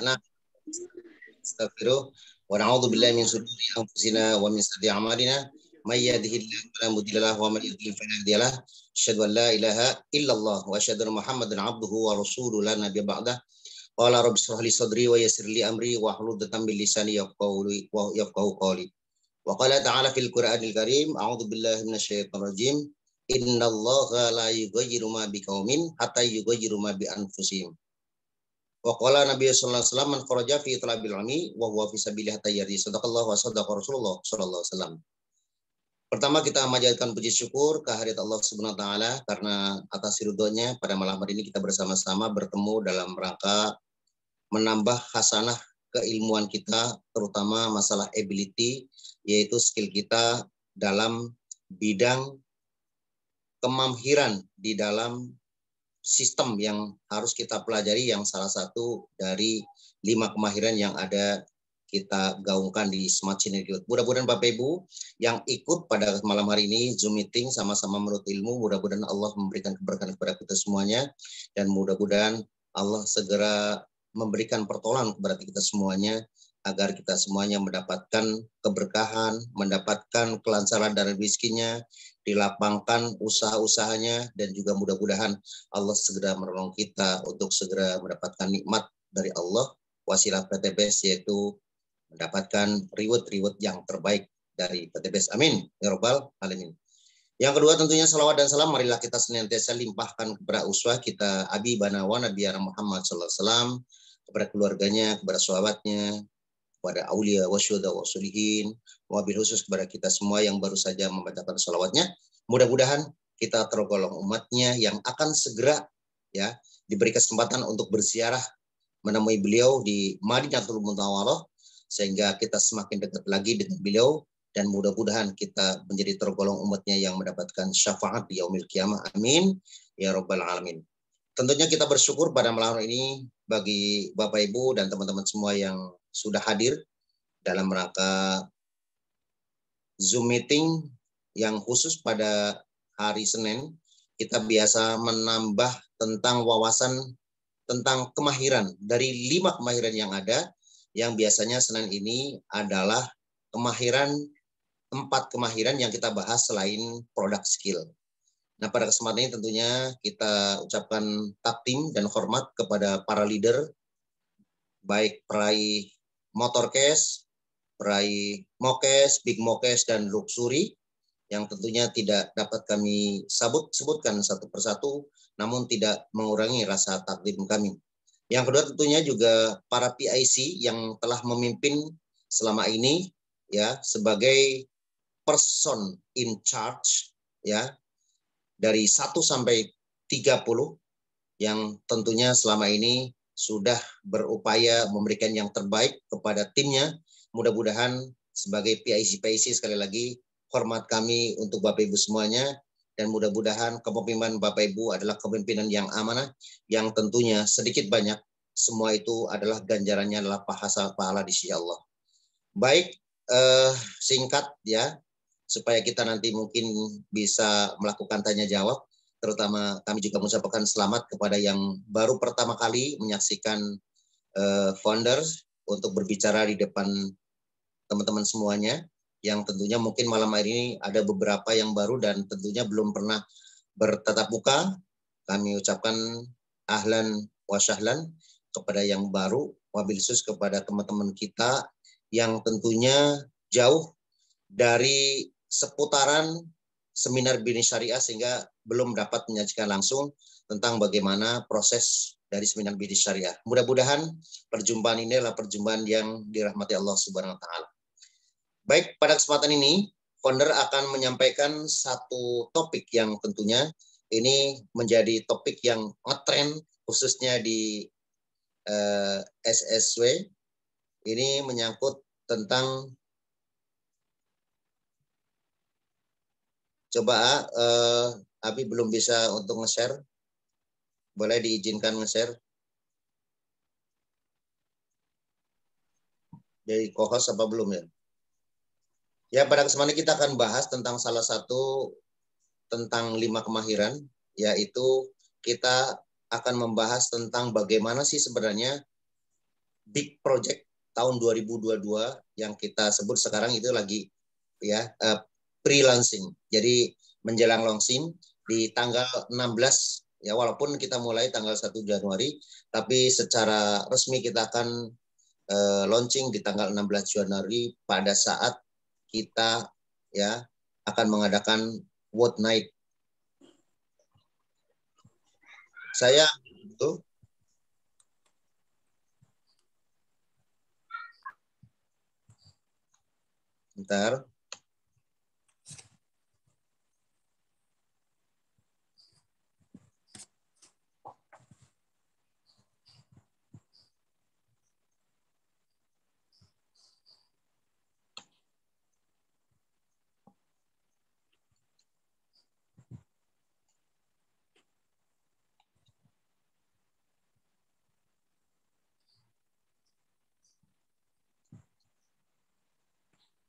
Nah, astaghfiruh wa na'udzu billahi min shururi anfusina wa min sayyiati a'malina may yahdihillahu fala mudilla lahu wa may yudlil fala hadiya lahu asyhadu an la ilaha illallah wa asyhadu anna muhammadan abduhu wa rasuluhu la nabiyya ba'dah qala rabbi shrah li sadri wa yassir li amri wa hlul 'uqdatam min lisani yafqahu qawli wa qala ta'ala fil qur'anil karim a'udzu billahi minasyaitonir rajim innallaha la yughayyiru ma biqaumin hatta yughayyiru ma bi anfusihim. Wa qala Nabi sallallahu alaihi wasallam man kharaja fi talabil ilmi wa huwa fi sabilillah tayyari sadaqallahu wa sadaqa Rasulullah sallallahu alaihi wasallam. Pertama kita memanjatkan puji syukur kehadirat Allah Subhanahu wa taala karena atas ridhonya pada malam hari ini kita bersama-sama bertemu dalam rangka menambah hasanah keilmuan kita terutama masalah ability yaitu skill kita dalam bidang kemamhiran di dalam sistem yang harus kita pelajari yang salah satu dari 5 kemahiran yang ada kita gaungkan di Smart Synergy. Mudah-mudahan Bapak Ibu yang ikut pada malam hari ini Zoom meeting sama-sama menurut ilmu, mudah-mudahan Allah memberikan keberkahan kepada kita semuanya dan mudah-mudahan Allah segera memberikan pertolongan kepada kita semuanya agar kita semuanya mendapatkan keberkahan, mendapatkan kelancaran dari rezekinya, dilapangkan usaha-usahanya dan juga mudah-mudahan Allah segera menolong kita untuk segera mendapatkan nikmat dari Allah wasilah PTBS yaitu mendapatkan reward yang terbaik dari PTBS. Amin ya rabbal alamin. Yang kedua tentunya salawat dan salam marilah kita senantiasa limpahkan kepada uswah kita Abi Banawa Nabi Muhammad sallallahu alaihi wasallam, kepada keluarganya, kepada sahabatnya, kepada aulia wasyuhada wasulihin, wabil khusus kepada kita semua yang baru saja membacakan salawatnya. Mudah-mudahan kita tergolong umatnya yang akan segera ya diberi kesempatan untuk berziarah menemui beliau di Madinatul Munawwarah sehingga kita semakin dekat lagi dengan beliau dan mudah-mudahan kita menjadi tergolong umatnya yang mendapatkan syafaat di yaumil qiyamah. Amin ya rabbal alamin. Tentunya kita bersyukur pada malam ini bagi Bapak Ibu dan teman-teman semua yang sudah hadir dalam rangka Zoom meeting yang khusus pada hari Senin. Kita biasa menambah tentang wawasan tentang kemahiran dari 5 kemahiran yang ada, yang biasanya Senin ini adalah kemahiran 4 kemahiran yang kita bahas selain product skill. Nah, pada kesempatan ini tentunya kita ucapkan takdim dan hormat kepada para leader, baik peraih Motorcase, peraih Mokes, Big Mokes, dan Luxury, yang tentunya tidak dapat kami sebutkan satu persatu, namun tidak mengurangi rasa takdim kami. Yang kedua tentunya juga para PIC yang telah memimpin selama ini, ya sebagai person in charge, ya dari 1 sampai 30 yang tentunya selama ini sudah berupaya memberikan yang terbaik kepada timnya. Mudah-mudahan sebagai PIC sekali lagi hormat kami untuk Bapak Ibu semuanya dan mudah-mudahan kepemimpinan Bapak Ibu adalah kepemimpinan yang amanah yang tentunya sedikit banyak semua itu adalah ganjarannya adalah pahala di sisi Allah. Baik, singkat ya supaya kita nanti mungkin bisa melakukan tanya jawab, terutama kami juga mengucapkan selamat kepada yang baru pertama kali menyaksikan founder untuk berbicara di depan teman-teman semuanya, yang tentunya mungkin malam hari ini ada beberapa yang baru dan tentunya belum pernah bertatap muka. Kami ucapkan ahlan wa syahlan kepada yang baru, wabil khusus kepada teman-teman kita yang tentunya jauh dari seputaran seminar bisnis syariah sehingga belum dapat menyajikan langsung tentang bagaimana proses dari seminar bisnis syariah. Mudah-mudahan perjumpaan ini adalah perjumpaan yang dirahmati Allah Subhanahu wa taala. Baik, pada kesempatan ini founder akan menyampaikan satu topik yang tentunya ini menjadi topik yang ngetren khususnya di SSW. Ini menyangkut tentang coba Abi belum bisa untuk nge-share. Boleh diizinkan nge-share? Dari co-host apa belum ya? Ya, pada kesempatan ini kita akan bahas tentang salah satu tentang 5 kemahiran, yaitu kita akan membahas tentang bagaimana sih sebenarnya big project tahun 2022 yang kita sebut sekarang itu lagi ya pre-launching. Jadi menjelang launching di tanggal 16 ya, walaupun kita mulai tanggal 1 Januari, tapi secara resmi kita akan launching di tanggal 16 Januari pada saat kita ya akan mengadakan World Night. Saya itu bentar.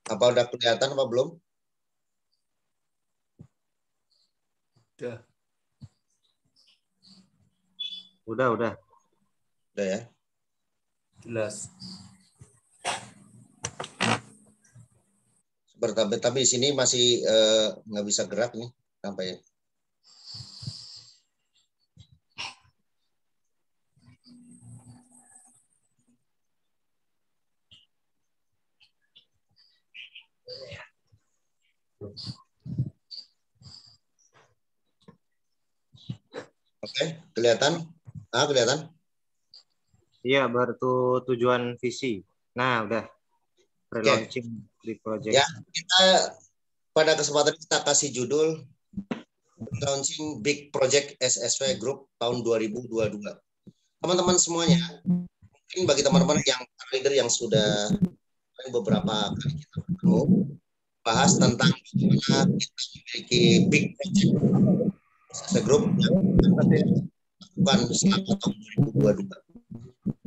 Apa udah kelihatan apa belum? Udah. Udah. Udah ya. Jelas. Tapi di sini masih nggak bisa gerak nih sampai. Oke, kelihatan? Kelihatan? Iya, baru tujuan visi. Nah, udah pre-launching di project. Ya, kita pada kesempatan kita kasih judul launching big project SSW Group tahun 2022. Teman-teman semuanya, mungkin bagi teman-teman yang leader yang sudah beberapa kali kita bertemu, bahas tentang bagaimana kita memiliki big project SSW Group yang bukan selama tahun 2022.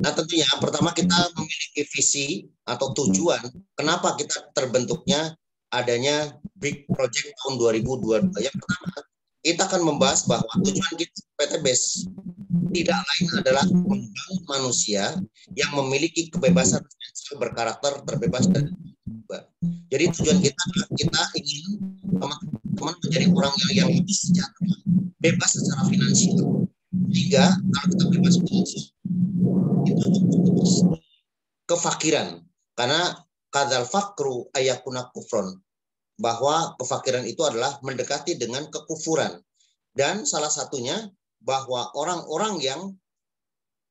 Nah, tentunya pertama kita memiliki visi atau tujuan kenapa kita terbentuknya adanya big project tahun 2022. Yang pertama, kita akan membahas bahwa tujuan kita PT BES tidak lain adalah membangun manusia yang memiliki kebebasan berkarakter terbebas dari riba. Jadi tujuan kita adalah kita ingin teman-teman menjadi orang yang lebih sejahtera, bebas secara finansial. Sehingga kalau kita bebas finansial itu kefakiran, karena kadal fakru ayakuna kufron, bahwa kefakiran itu adalah mendekati dengan kekufuran, dan salah satunya bahwa orang-orang yang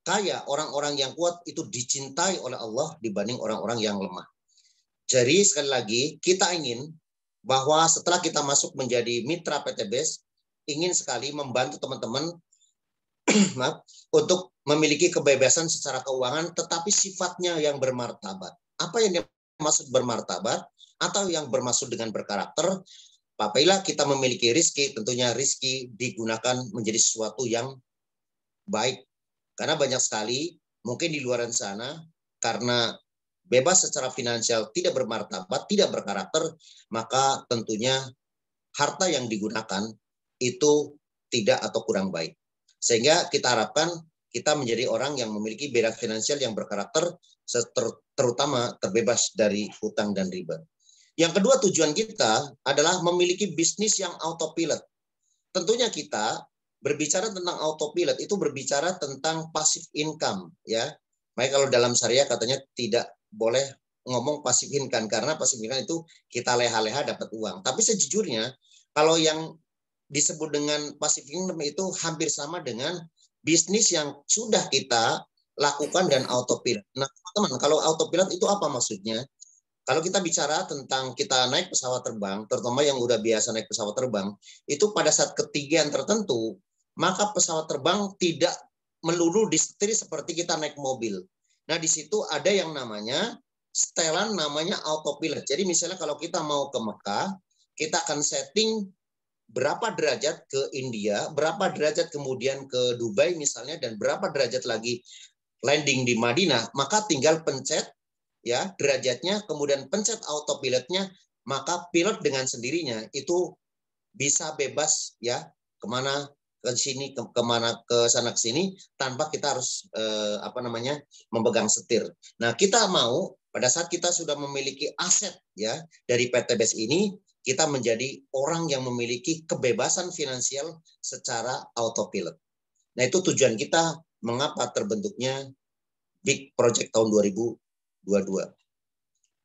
kaya, orang-orang yang kuat itu dicintai oleh Allah dibanding orang-orang yang lemah. Jadi sekali lagi kita ingin bahwa setelah kita masuk menjadi mitra PT BES, ingin sekali membantu teman-teman untuk memiliki kebebasan secara keuangan, tetapi sifatnya yang bermartabat. Apa yang dimaksud bermartabat atau yang bermaksud dengan berkarakter? Apabila kita memiliki rizki, tentunya rizki digunakan menjadi sesuatu yang baik. Karena banyak sekali mungkin di luar sana, karena bebas secara finansial, tidak bermartabat, tidak berkarakter, maka tentunya harta yang digunakan itu tidak atau kurang baik. Sehingga kita harapkan kita menjadi orang yang memiliki bebas finansial yang berkarakter, terutama terbebas dari hutang dan riba. Yang kedua, tujuan kita adalah memiliki bisnis yang autopilot. Tentunya kita berbicara tentang autopilot itu berbicara tentang passive income, ya. Makanya kalau dalam syariah katanya tidak boleh ngomong passive income, karena passive income itu kita leha-leha dapat uang. Tapi sejujurnya kalau yang disebut dengan passive income itu hampir sama dengan bisnis yang sudah kita lakukan dan autopilot. Nah, teman-teman, kalau autopilot itu apa maksudnya? Kalau kita bicara tentang kita naik pesawat terbang, terutama yang udah biasa naik pesawat terbang, itu pada saat ketinggian tertentu, maka pesawat terbang tidak melulu disetir seperti kita naik mobil. Nah, di situ ada yang namanya setelan, namanya autopilot. Jadi misalnya kalau kita mau ke Mekah, kita akan setting berapa derajat ke India, berapa derajat kemudian ke Dubai misalnya, dan berapa derajat lagi landing di Madinah, maka tinggal pencet ya derajatnya, kemudian pencet autopilotnya, maka pilot dengan sendirinya itu bisa bebas ya kemana ke sini kemana ke sana ke sini tanpa kita harus memegang setir. Nah, kita mau pada saat kita sudah memiliki aset ya dari PTBS ini, kita menjadi orang yang memiliki kebebasan finansial secara autopilot. Nah, itu tujuan kita mengapa terbentuknya Big Project tahun 2022.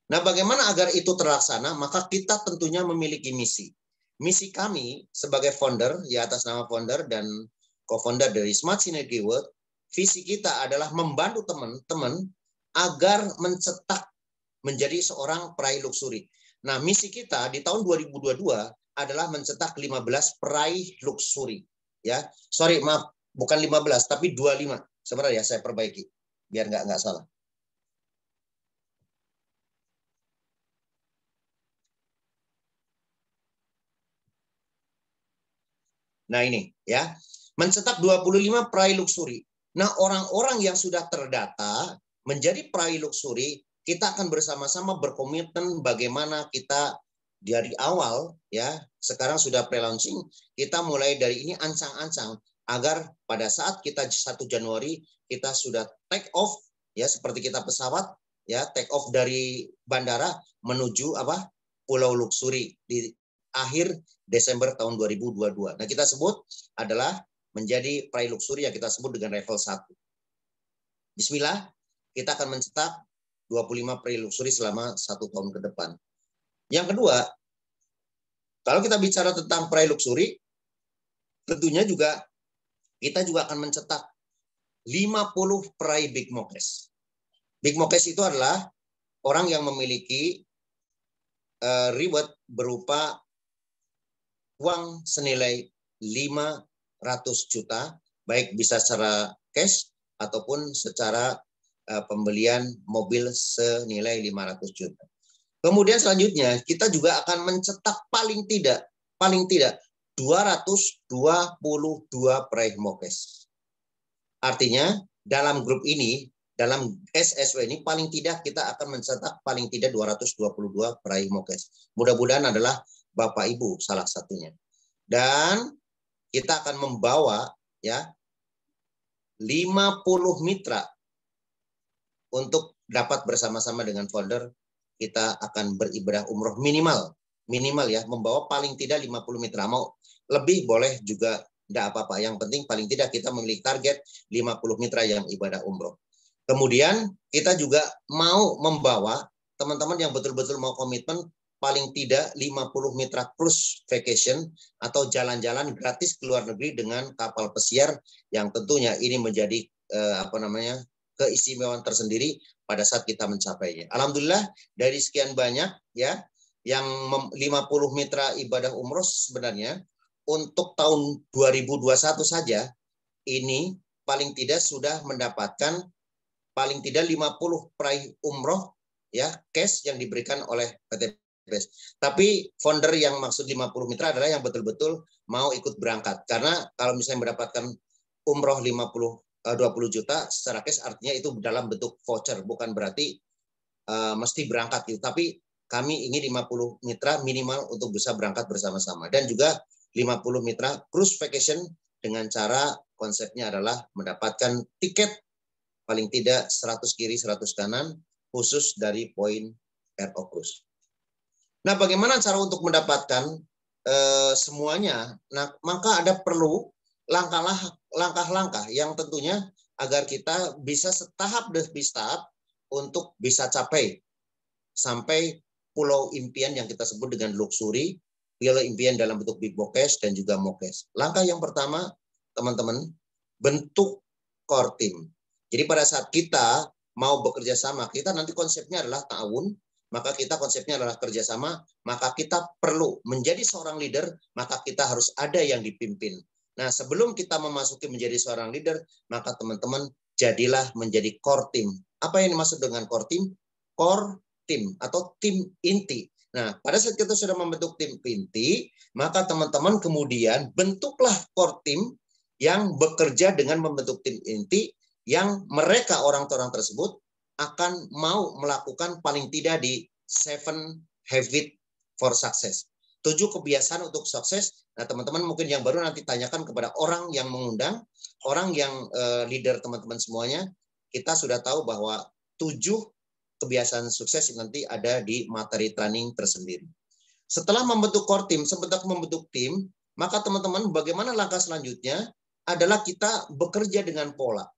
Nah, bagaimana agar itu terlaksana? Maka kita tentunya memiliki misi. Misi kami sebagai founder, ya atas nama founder dan co-founder dari Smart Synergy World, visi kita adalah membantu teman-teman agar mencetak menjadi seorang peraih luxury. Nah, misi kita di tahun 2022 adalah mencetak 15 peraih luxury. Ya, sorry, maaf, bukan 15, tapi 25. Sebenarnya saya perbaiki, biar nggak salah. Nah ini ya, mencetak 25 peraih luxury. Nah orang-orang yang sudah terdata menjadi peraih luxury, kita akan bersama-sama berkomitmen bagaimana kita dari awal ya, sekarang sudah pre-launching, kita mulai dari ini ancang-ancang agar pada saat kita 1 Januari kita sudah take off ya, seperti kita pesawat ya, take off dari bandara menuju Pulau Luxury di akhir Desember tahun 2022. Nah, kita sebut adalah menjadi peraih luxury yang kita sebut dengan level 1. Bismillah, kita akan mencetak 25 peraih luxury selama 1 tahun ke depan. Yang kedua, kalau kita bicara tentang peraih luxury, tentunya juga kita juga akan mencetak 50 peraih Big Mokes. Big Mokes itu adalah orang yang memiliki reward berupa uang senilai 500 juta, baik bisa secara cash ataupun secara pembelian mobil senilai 500 juta. Kemudian selanjutnya kita juga akan mencetak paling tidak 222 peraih Mokes. Artinya dalam grup ini, dalam SSW ini paling tidak kita akan mencetak paling tidak 222 peraih Mokes. Mudah-mudahan adalah Bapak Ibu salah satunya. Dan kita akan membawa ya 50 mitra untuk dapat bersama-sama dengan founder, kita akan beribadah umroh minimal ya, membawa paling tidak 50 mitra. Mau lebih boleh juga tidak apa-apa. Yang penting paling tidak kita memiliki target 50 mitra yang ibadah umroh. Kemudian kita juga mau membawa teman-teman yang betul-betul mau komitmen paling tidak 50 mitra cruise vacation atau jalan-jalan gratis ke luar negeri dengan kapal pesiar yang tentunya ini menjadi keistimewaan tersendiri pada saat kita mencapainya. Alhamdulillah dari sekian banyak ya yang 50 mitra ibadah umroh sebenarnya untuk tahun 2021 saja ini paling tidak sudah mendapatkan paling tidak 50 peraih umroh ya cash yang diberikan oleh PT Tapi founder yang maksud 50 mitra adalah yang betul-betul mau ikut berangkat. Karena kalau misalnya mendapatkan umroh 20 juta secara cash artinya itu dalam bentuk voucher, bukan berarti mesti berangkat gitu. Tapi kami ingin 50 mitra minimal untuk bisa berangkat bersama-sama. Dan juga 50 mitra cruise vacation dengan cara konsepnya adalah mendapatkan tiket paling tidak 100 kiri 100 kanan khusus dari poin RO Cruise. Nah, bagaimana cara untuk mendapatkan semuanya? Nah, maka ada perlu langkah-langkah yang tentunya agar kita bisa setahap demi tahap untuk bisa capai sampai pulau impian yang kita sebut dengan luxury, pulau impian dalam bentuk Big Mokes dan juga Mokes. Langkah yang pertama, teman-teman, bentuk core team. Jadi pada saat kita mau bekerja sama, kita nanti konsepnya adalah ta'awun, maka kita konsepnya adalah kerjasama, maka kita perlu menjadi seorang leader, maka kita harus ada yang dipimpin. Nah, sebelum kita memasuki menjadi seorang leader, maka teman-teman jadilah menjadi core team. Apa yang dimaksud dengan core team? Core team atau tim inti. Nah, pada saat kita sudah membentuk tim inti, maka teman-teman kemudian bentuklah core team yang bekerja dengan membentuk tim inti yang mereka orang-orang tersebut akan mau melakukan paling tidak di 7 habit for success. 7 kebiasaan untuk sukses. Nah, teman-teman mungkin yang baru nanti tanyakan kepada orang yang mengundang, orang yang leader teman-teman semuanya. Kita sudah tahu bahwa 7 kebiasaan sukses nanti ada di materi training tersendiri. Setelah membentuk core team, sebentar membentuk tim, maka teman-teman bagaimana langkah selanjutnya adalah kita bekerja dengan pola.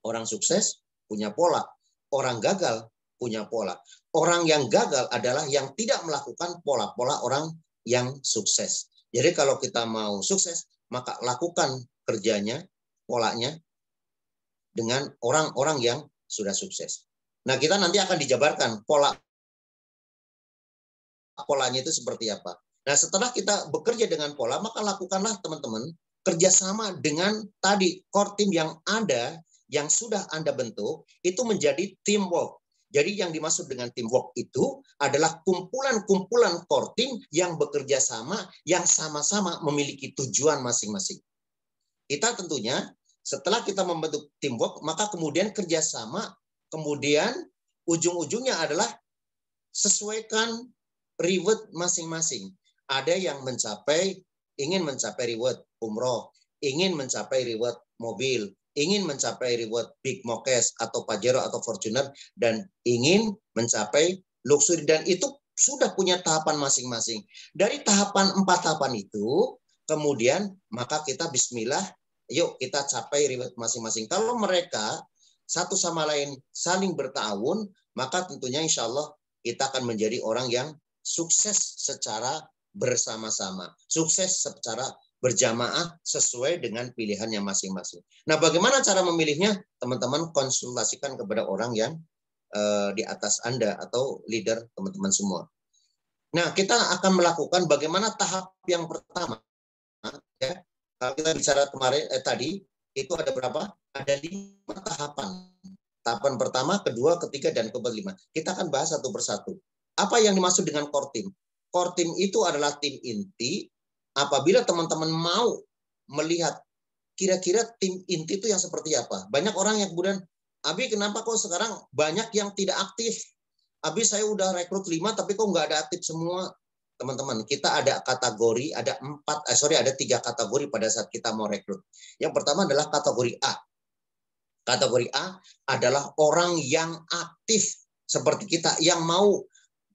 Orang sukses punya pola, orang gagal punya pola. Orang yang gagal adalah yang tidak melakukan pola-pola orang yang sukses. Jadi kalau kita mau sukses, maka lakukan kerjanya, polanya dengan orang-orang yang sudah sukses. Nah, kita nanti akan dijabarkan polanya itu seperti apa. Nah, setelah kita bekerja dengan pola, maka lakukanlah teman-teman kerjasama dengan tadi core team yang ada, yang sudah Anda bentuk, itu menjadi teamwork. Jadi yang dimaksud dengan teamwork itu adalah kumpulan-kumpulan core team yang bekerja sama, yang sama-sama memiliki tujuan masing-masing. Kita tentunya setelah kita membentuk teamwork, maka kemudian kerjasama, kemudian ujung-ujungnya adalah sesuaikan reward masing-masing. Ada yang ingin mencapai reward umroh, ingin mencapai reward mobil, ingin mencapai reward Big Mokes atau Pajero atau Fortuner, dan ingin mencapai luxury, dan itu sudah punya tahapan masing-masing. Dari tahapan 4 tahapan itu, kemudian maka kita bismillah, yuk kita capai reward masing-masing. Kalau mereka satu sama lain saling bertahun, maka tentunya insya Allah kita akan menjadi orang yang sukses secara bersama-sama, sukses secara berjamaah sesuai dengan pilihannya masing-masing. Nah, bagaimana cara memilihnya? Teman-teman konsultasikan kepada orang yang di atas Anda atau leader teman-teman semua. Nah, kita akan melakukan bagaimana tahap yang pertama. Ya, kalau kita bicara kemarin tadi itu ada berapa? Ada 5 tahapan. Tahapan pertama, kedua, ketiga, dan kelima. Kita akan bahas satu persatu. Apa yang dimaksud dengan core team? Core team itu adalah tim inti. Apabila teman-teman mau melihat kira-kira tim inti itu yang seperti apa. Banyak orang yang kemudian, Abi kenapa kok sekarang banyak yang tidak aktif? Abi saya udah rekrut 5 tapi kok nggak ada aktif semua. Teman-teman, kita ada kategori, ada 3 kategori pada saat kita mau rekrut. Yang pertama adalah kategori A. Kategori A adalah orang yang aktif seperti kita, yang mau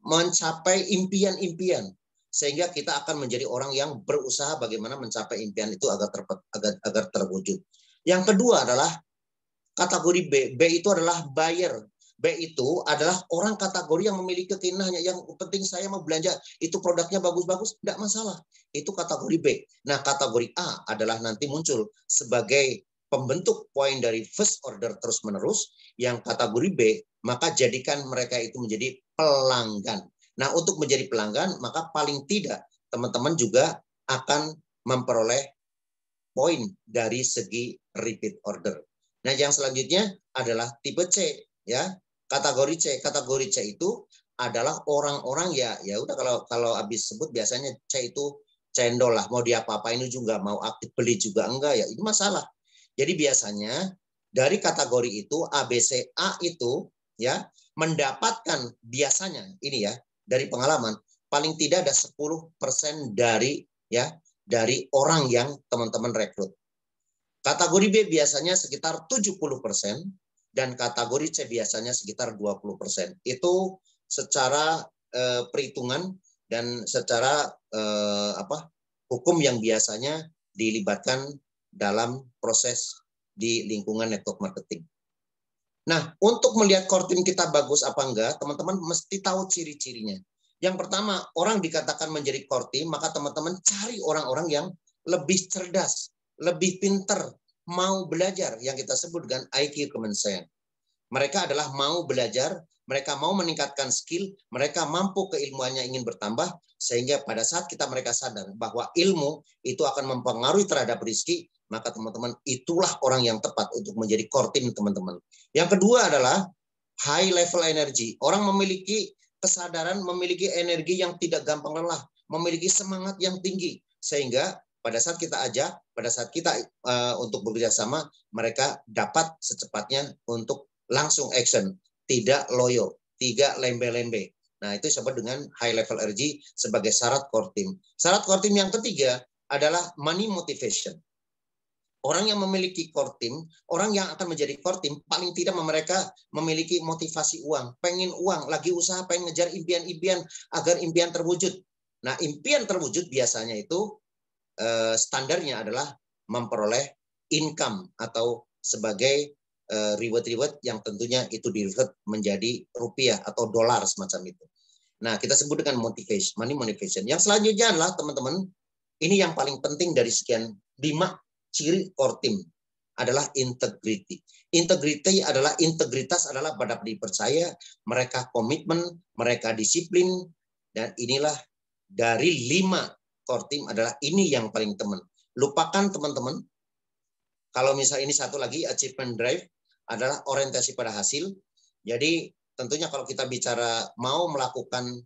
mencapai impian-impian. Sehingga kita akan menjadi orang yang berusaha bagaimana mencapai impian itu agar terwujud. Yang kedua adalah kategori B. B itu adalah buyer. B itu adalah orang kategori yang memiliki keinginannya. Yang penting saya mau belanja, itu produknya bagus-bagus, tidak masalah. Itu kategori B. Nah, kategori A adalah nanti muncul sebagai pembentuk poin dari first order terus-menerus. Yang kategori B, maka jadikan mereka itu menjadi pelanggan. Nah, untuk menjadi pelanggan, maka paling tidak teman-teman juga akan memperoleh poin dari segi repeat order. Nah, yang selanjutnya adalah tipe C, ya. Kategori C. Kategori C itu adalah orang-orang ya udah kalau habis sebut biasanya C itu cendol lah, mau diapa-apain juga, mau aktif beli juga enggak ya, itu masalah. Jadi biasanya dari kategori itu ABCA itu ya mendapatkan biasanya ini ya dari pengalaman paling tidak ada 10% dari orang yang teman-teman rekrut. Kategori B biasanya sekitar 70% dan kategori C biasanya sekitar 20%. Itu secara perhitungan dan secara hukum yang biasanya dilibatkan dalam proses di lingkungan network marketing. Nah, untuk melihat core team kita bagus apa enggak, teman-teman mesti tahu ciri-cirinya. Yang pertama, orang dikatakan menjadi core team, maka teman-teman cari orang-orang yang lebih cerdas, lebih pinter, mau belajar, yang kita sebut dengan IQ kemensean. Mereka adalah mau belajar, mereka mau meningkatkan skill, mereka mampu keilmuannya ingin bertambah, sehingga pada saat mereka sadar bahwa ilmu itu akan mempengaruhi terhadap rezeki, maka teman-teman itulah orang yang tepat untuk menjadi core team teman-teman. Yang kedua adalah high level energy. Orang memiliki kesadaran, memiliki energi yang tidak gampang lelah, memiliki semangat yang tinggi, sehingga pada saat kita ajak, pada saat kita untuk bekerja sama, mereka dapat secepatnya untuk langsung action, tidak loyo, tidak lembe-lembe. Nah, itu disebut dengan high level energy sebagai syarat core team. Syarat core team yang ketiga adalah money motivation. Orang yang memiliki core team, orang yang akan menjadi core team, paling tidak mereka memiliki motivasi uang, pengen uang, lagi usaha, pengen ngejar impian-impian agar impian terwujud. Nah, impian terwujud biasanya itu standarnya adalah memperoleh income atau sebagai reward-reward yang tentunya itu di-revert menjadi rupiah atau dolar semacam itu. Nah, kita sebut dengan motivation, money motivation. Yang selanjutnya adalah teman-teman, ini yang paling penting dari sekian 5 ciri core team adalah integrity. Integritas adalah pada dipercaya, mereka komitmen, mereka disiplin, dan inilah dari 5 core team adalah ini yang paling teman. Lupakan teman-teman, kalau misalnya ini satu lagi achievement drive adalah orientasi pada hasil. Jadi tentunya kalau kita bicara mau melakukan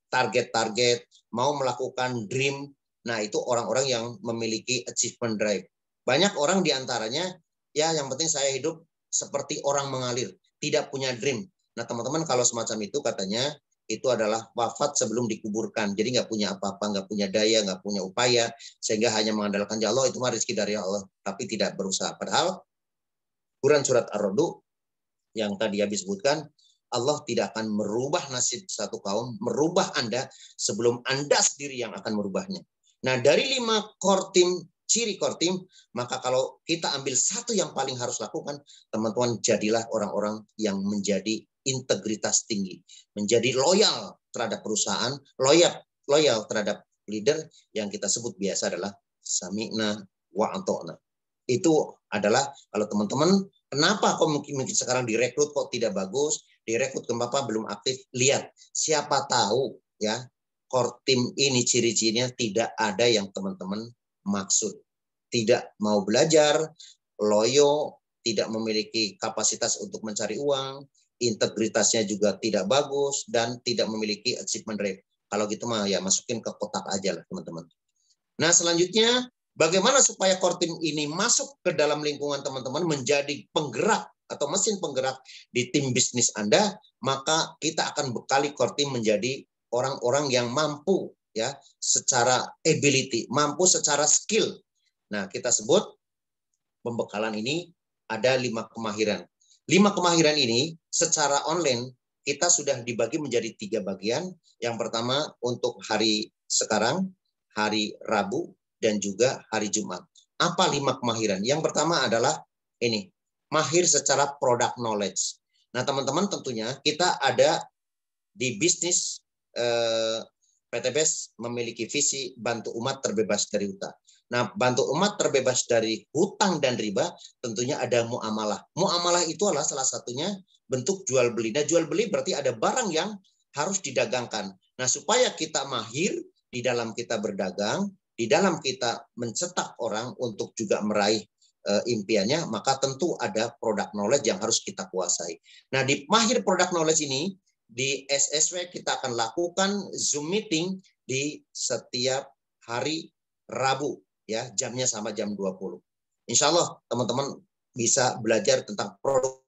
target-target, mau melakukan dream, nah itu orang-orang yang memiliki achievement drive. Banyak orang diantaranya, ya yang penting saya hidup seperti orang mengalir, tidak punya dream. Nah teman-teman kalau semacam itu katanya, itu adalah wafat sebelum dikuburkan. Jadi nggak punya apa-apa, nggak punya daya, nggak punya upaya, sehingga hanya mengandalkan ya Allah, itu mah rezeki dari Allah, tapi tidak berusaha. Padahal, Quran surat Ar-Ra'd yang tadi habis sebutkan, Allah tidak akan merubah nasib satu kaum, merubah Anda sebelum Anda sendiri yang akan merubahnya. Nah dari 5 core team, ciri core team, maka kalau kita ambil satu yang paling harus lakukan, teman-teman jadilah orang-orang yang menjadi integritas tinggi, menjadi loyal terhadap perusahaan, loyal terhadap leader yang kita sebut biasa adalah sami'na wa ata'na. Itu adalah kalau teman-teman, kenapa kok mungkin sekarang direkrut kok tidak bagus, direkrut kenapa belum aktif? Lihat, siapa tahu ya core team ini ciri-cirinya tidak ada yang teman-teman maksud. Tidak mau belajar, loyo, tidak memiliki kapasitas untuk mencari uang, integritasnya juga tidak bagus, dan tidak memiliki achievement rate. Kalau gitu mah ya masukin ke kotak aja lah teman-teman. Nah selanjutnya, bagaimana supaya core team ini masuk ke dalam lingkungan teman-teman menjadi penggerak atau mesin penggerak di tim bisnis Anda, maka kita akan bekali core team menjadi orang-orang yang mampu ya secara ability, mampu secara skill. Nah, kita sebut pembekalan ini ada 5 kemahiran. 5 kemahiran ini secara online kita sudah dibagi menjadi 3 bagian. Yang pertama untuk hari sekarang, hari Rabu, dan juga hari Jumat. Apa 5 kemahiran? Yang pertama adalah ini, mahir secara product knowledge. Nah, teman-teman tentunya kita ada di bisnis PTBS memiliki visi bantu umat terbebas dari hutang. Nah, bantu umat terbebas dari hutang dan riba tentunya ada muamalah. Muamalah itu adalah salah satunya bentuk jual beli. Nah, jual beli berarti ada barang yang harus didagangkan. Nah, supaya kita mahir di dalam kita berdagang, di dalam kita mencetak orang untuk juga meraih impiannya, maka tentu ada product knowledge yang harus kita kuasai. Nah, di mahir product knowledge ini, di SSW kita akan lakukan Zoom meeting di setiap hari Rabu, ya jamnya sama jam 20. Insya Allah teman-teman bisa belajar tentang produk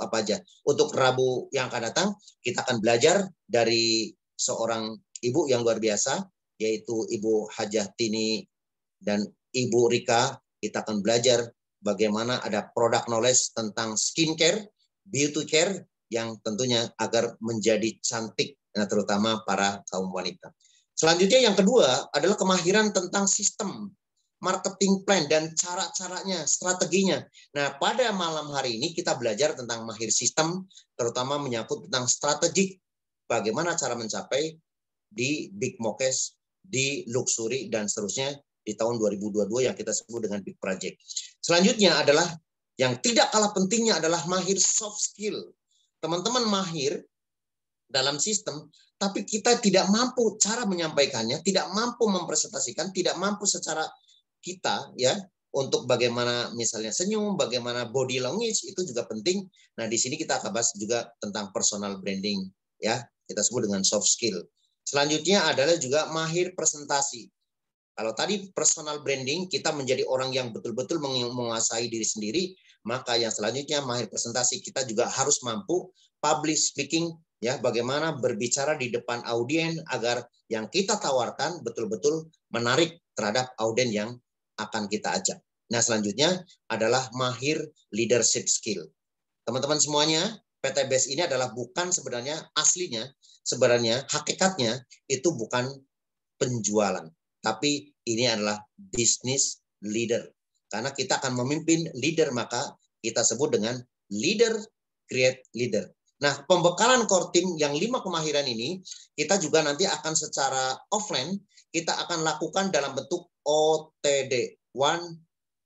apa aja. Untuk Rabu yang akan datang, kita akan belajar dari seorang ibu yang luar biasa, yaitu Ibu Hajah Tini dan Ibu Rika. Kita akan belajar bagaimana ada product knowledge tentang skincare, beauty care, yang tentunya agar menjadi cantik, nah, terutama para kaum wanita. Selanjutnya yang kedua adalah kemahiran tentang sistem, marketing plan, dan cara-caranya, strateginya. Nah, pada malam hari ini kita belajar tentang mahir sistem, terutama menyangkut tentang strategik, bagaimana cara mencapai di Big Mokes, di Luxury, dan seterusnya di tahun 2022 yang kita sebut dengan Big Project. Selanjutnya adalah yang tidak kalah pentingnya adalah mahir soft skill. Teman-teman mahir dalam sistem, tapi kita tidak mampu cara menyampaikannya, tidak mampu mempresentasikan, tidak mampu secara kita ya untuk bagaimana misalnya senyum, bagaimana body language itu juga penting. Nah, di sini kita akan bahas juga tentang personal branding ya, kita sebut dengan soft skill. Selanjutnya adalah juga mahir presentasi. Kalau tadi personal branding, kita menjadi orang yang betul-betul menguasai diri sendiri, maka yang selanjutnya mahir presentasi, kita juga harus mampu public speaking ya, bagaimana berbicara di depan audien agar yang kita tawarkan betul-betul menarik terhadap audien yang akan kita ajak. Nah, selanjutnya adalah mahir leadership skill. Teman-teman semuanya, PTBS ini adalah bukan sebenarnya aslinya, sebenarnya hakikatnya itu bukan penjualan, tapi ini adalah business leader. Karena kita akan memimpin leader, maka kita sebut dengan leader create leader. Nah, pembekalan core team yang 5 kemahiran ini, kita juga nanti akan secara offline, kita akan lakukan dalam bentuk OTD,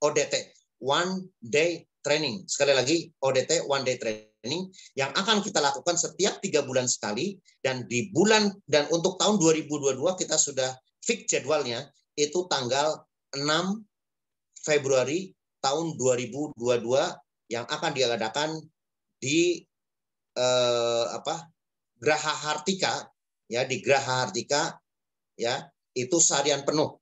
ODT, one day training. Sekali lagi, ODT, one day training, yang akan kita lakukan setiap 3 bulan sekali, dan di bulan, dan untuk tahun 2022 kita sudah fix jadwalnya, itu tanggal 6 Februari tahun 2022, yang akan diadakan di Graha Hartika, ya, di Graha Hartika, ya, itu seharian penuh.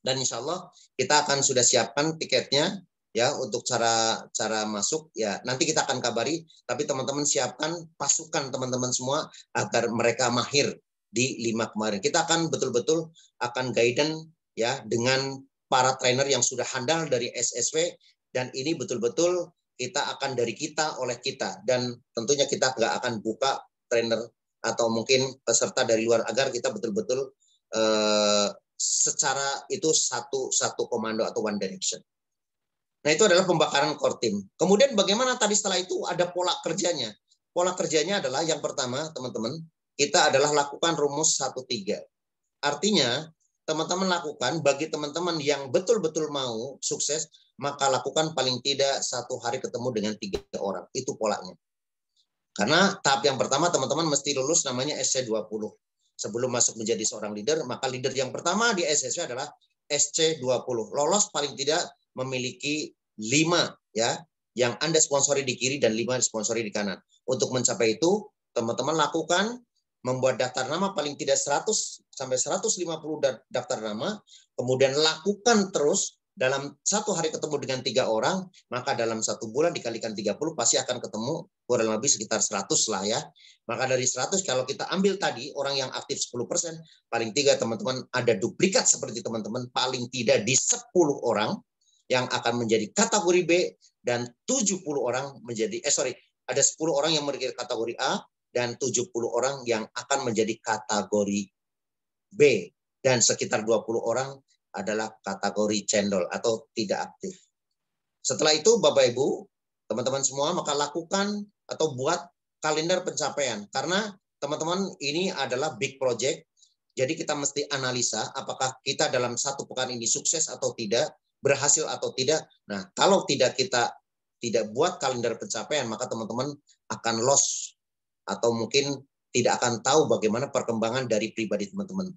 Dan insya Allah kita akan sudah siapkan tiketnya, ya, untuk cara masuk, ya, nanti kita akan kabari. Tapi teman-teman siapkan pasukan teman-teman semua agar mereka mahir di 5 kemarin. Kita akan betul-betul akan guidance, ya, dengan para trainer yang sudah handal dari SSW, dan ini betul-betul kita akan dari kita oleh kita, dan tentunya kita nggak akan buka trainer atau mungkin peserta dari luar, agar kita betul-betul secara itu satu komando atau one direction. Nah, itu adalah pembakaran core team. Kemudian bagaimana tadi setelah itu ada pola kerjanya. Pola kerjanya adalah yang pertama, teman-teman, kita adalah lakukan rumus 1-3. Artinya, teman-teman lakukan, bagi teman-teman yang betul-betul mau sukses, maka lakukan paling tidak 1 hari ketemu dengan 3 orang. Itu polanya. Karena tahap yang pertama, teman-teman mesti lulus namanya SC20. Sebelum masuk menjadi seorang leader, maka leader yang pertama di SSW adalah SC20. Lolos paling tidak memiliki 5, ya, yang Anda sponsori di kiri dan 5 sponsori di kanan. Untuk mencapai itu, teman-teman lakukan membuat daftar nama paling tidak 100 sampai 150 daftar nama, kemudian lakukan terus dalam 1 hari ketemu dengan 3 orang, maka dalam 1 bulan dikalikan 30 pasti akan ketemu kurang lebih sekitar 100 lah, ya. Maka dari 100 kalau kita ambil tadi orang yang aktif 10%, paling tidak teman-teman ada duplikat seperti teman-teman paling tidak di 10 orang yang akan menjadi kategori B, dan 70 orang menjadi ada 10 orang yang menjadi kategori A, dan 70 orang yang akan menjadi kategori B, dan sekitar 20 orang adalah kategori cendol atau tidak aktif. Setelah itu Bapak Ibu, teman-teman semua, maka lakukan atau buat kalender pencapaian, karena teman-teman ini adalah big project. Jadi kita mesti analisa apakah kita dalam 1 pekan ini sukses atau tidak, berhasil atau tidak. Nah, kalau kita tidak buat kalender pencapaian, maka teman-teman akan loss, atau mungkin tidak akan tahu bagaimana perkembangan dari pribadi teman-teman.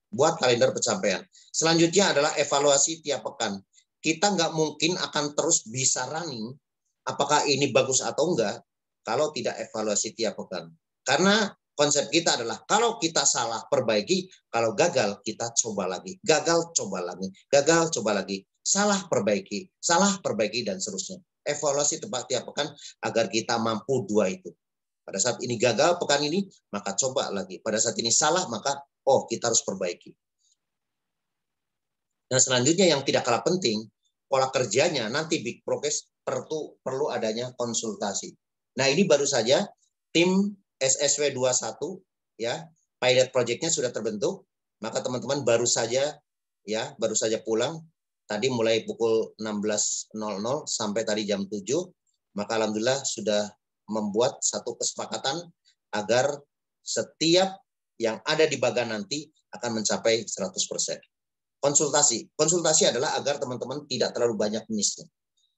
Buat kalender pencapaian. Selanjutnya adalah evaluasi tiap pekan. Kita nggak mungkin akan terus bisa running, apakah ini bagus atau enggak, kalau tidak evaluasi tiap pekan. Karena konsep kita adalah kalau kita salah, perbaiki. Kalau gagal, kita coba lagi. Gagal, coba lagi. Gagal, coba lagi. Salah, perbaiki. Salah, perbaiki, dan seterusnya. Evaluasi tiap pekan agar kita mampu 2 itu. Pada saat ini gagal pekan ini, maka coba lagi. Pada saat ini salah, maka kita harus perbaiki. Nah, selanjutnya yang tidak kalah penting, pola kerjanya nanti big progress perlu adanya konsultasi. Nah, ini baru saja tim SSW 21, ya, pilot project-nya sudah terbentuk, maka teman-teman baru saja pulang tadi mulai pukul 16.00 sampai tadi jam 7, maka alhamdulillah sudah membuat satu kesepakatan agar setiap yang ada di Bagan nanti akan mencapai 100%. Konsultasi adalah agar teman-teman tidak terlalu banyak miss-nya.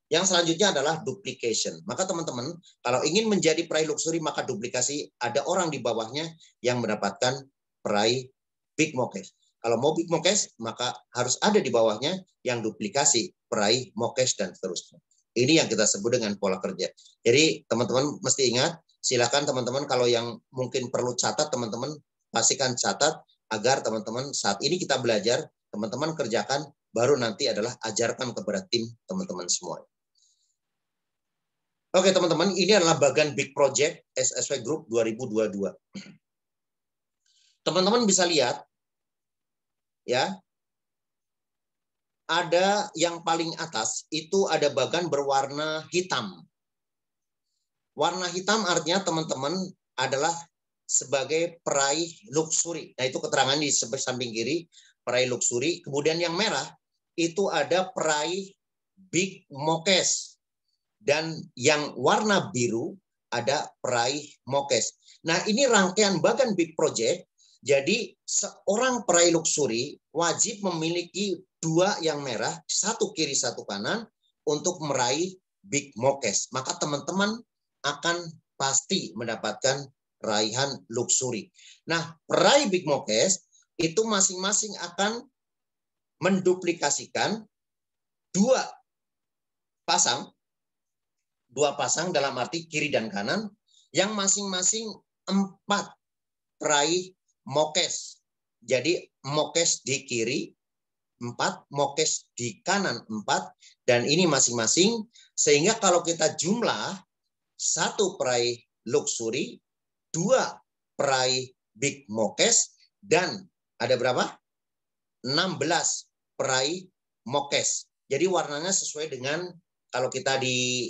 Yang selanjutnya adalah duplication. Maka teman-teman, kalau ingin menjadi peraih luxury, maka duplikasi, ada orang di bawahnya yang mendapatkan peraih big mokes. Kalau mau big mokes, maka harus ada di bawahnya yang duplikasi peraih mokes dan seterusnya. Ini yang kita sebut dengan pola kerja. Jadi teman-teman mesti ingat, silakan teman-teman kalau yang mungkin perlu catat, teman-teman pastikan catat agar teman-teman saat ini kita belajar, teman-teman kerjakan, baru nanti adalah ajarkan kepada tim teman-teman semua. Oke teman-teman, ini adalah bagian big project SSW Group 2022. Teman-teman bisa lihat, ya, ada yang paling atas itu ada bagian berwarna hitam. Warna hitam artinya teman-teman adalah sebagai peraih luxury. Nah itu keterangan di samping kiri, peraih luxury. Kemudian yang merah itu ada peraih big mokes. Dan yang warna biru ada peraih mokes. Nah ini rangkaian bagian big project. Jadi seorang peraih luxury wajib memiliki 2 yang merah, 1 kiri 1 kanan untuk meraih big mokes. Maka teman-teman akan pasti mendapatkan raihan luxury. Nah, peraih big mokes itu masing-masing akan menduplikasikan 2 pasang dalam arti kiri dan kanan yang masing-masing 4 peraih mokes. Jadi mokes di kiri 4, mokes di kanan 4, dan ini masing-masing, sehingga kalau kita jumlah 1 peraih luxury, 2 peraih big mokes, dan ada berapa? 16 peraih mokes. Jadi warnanya sesuai dengan kalau kita di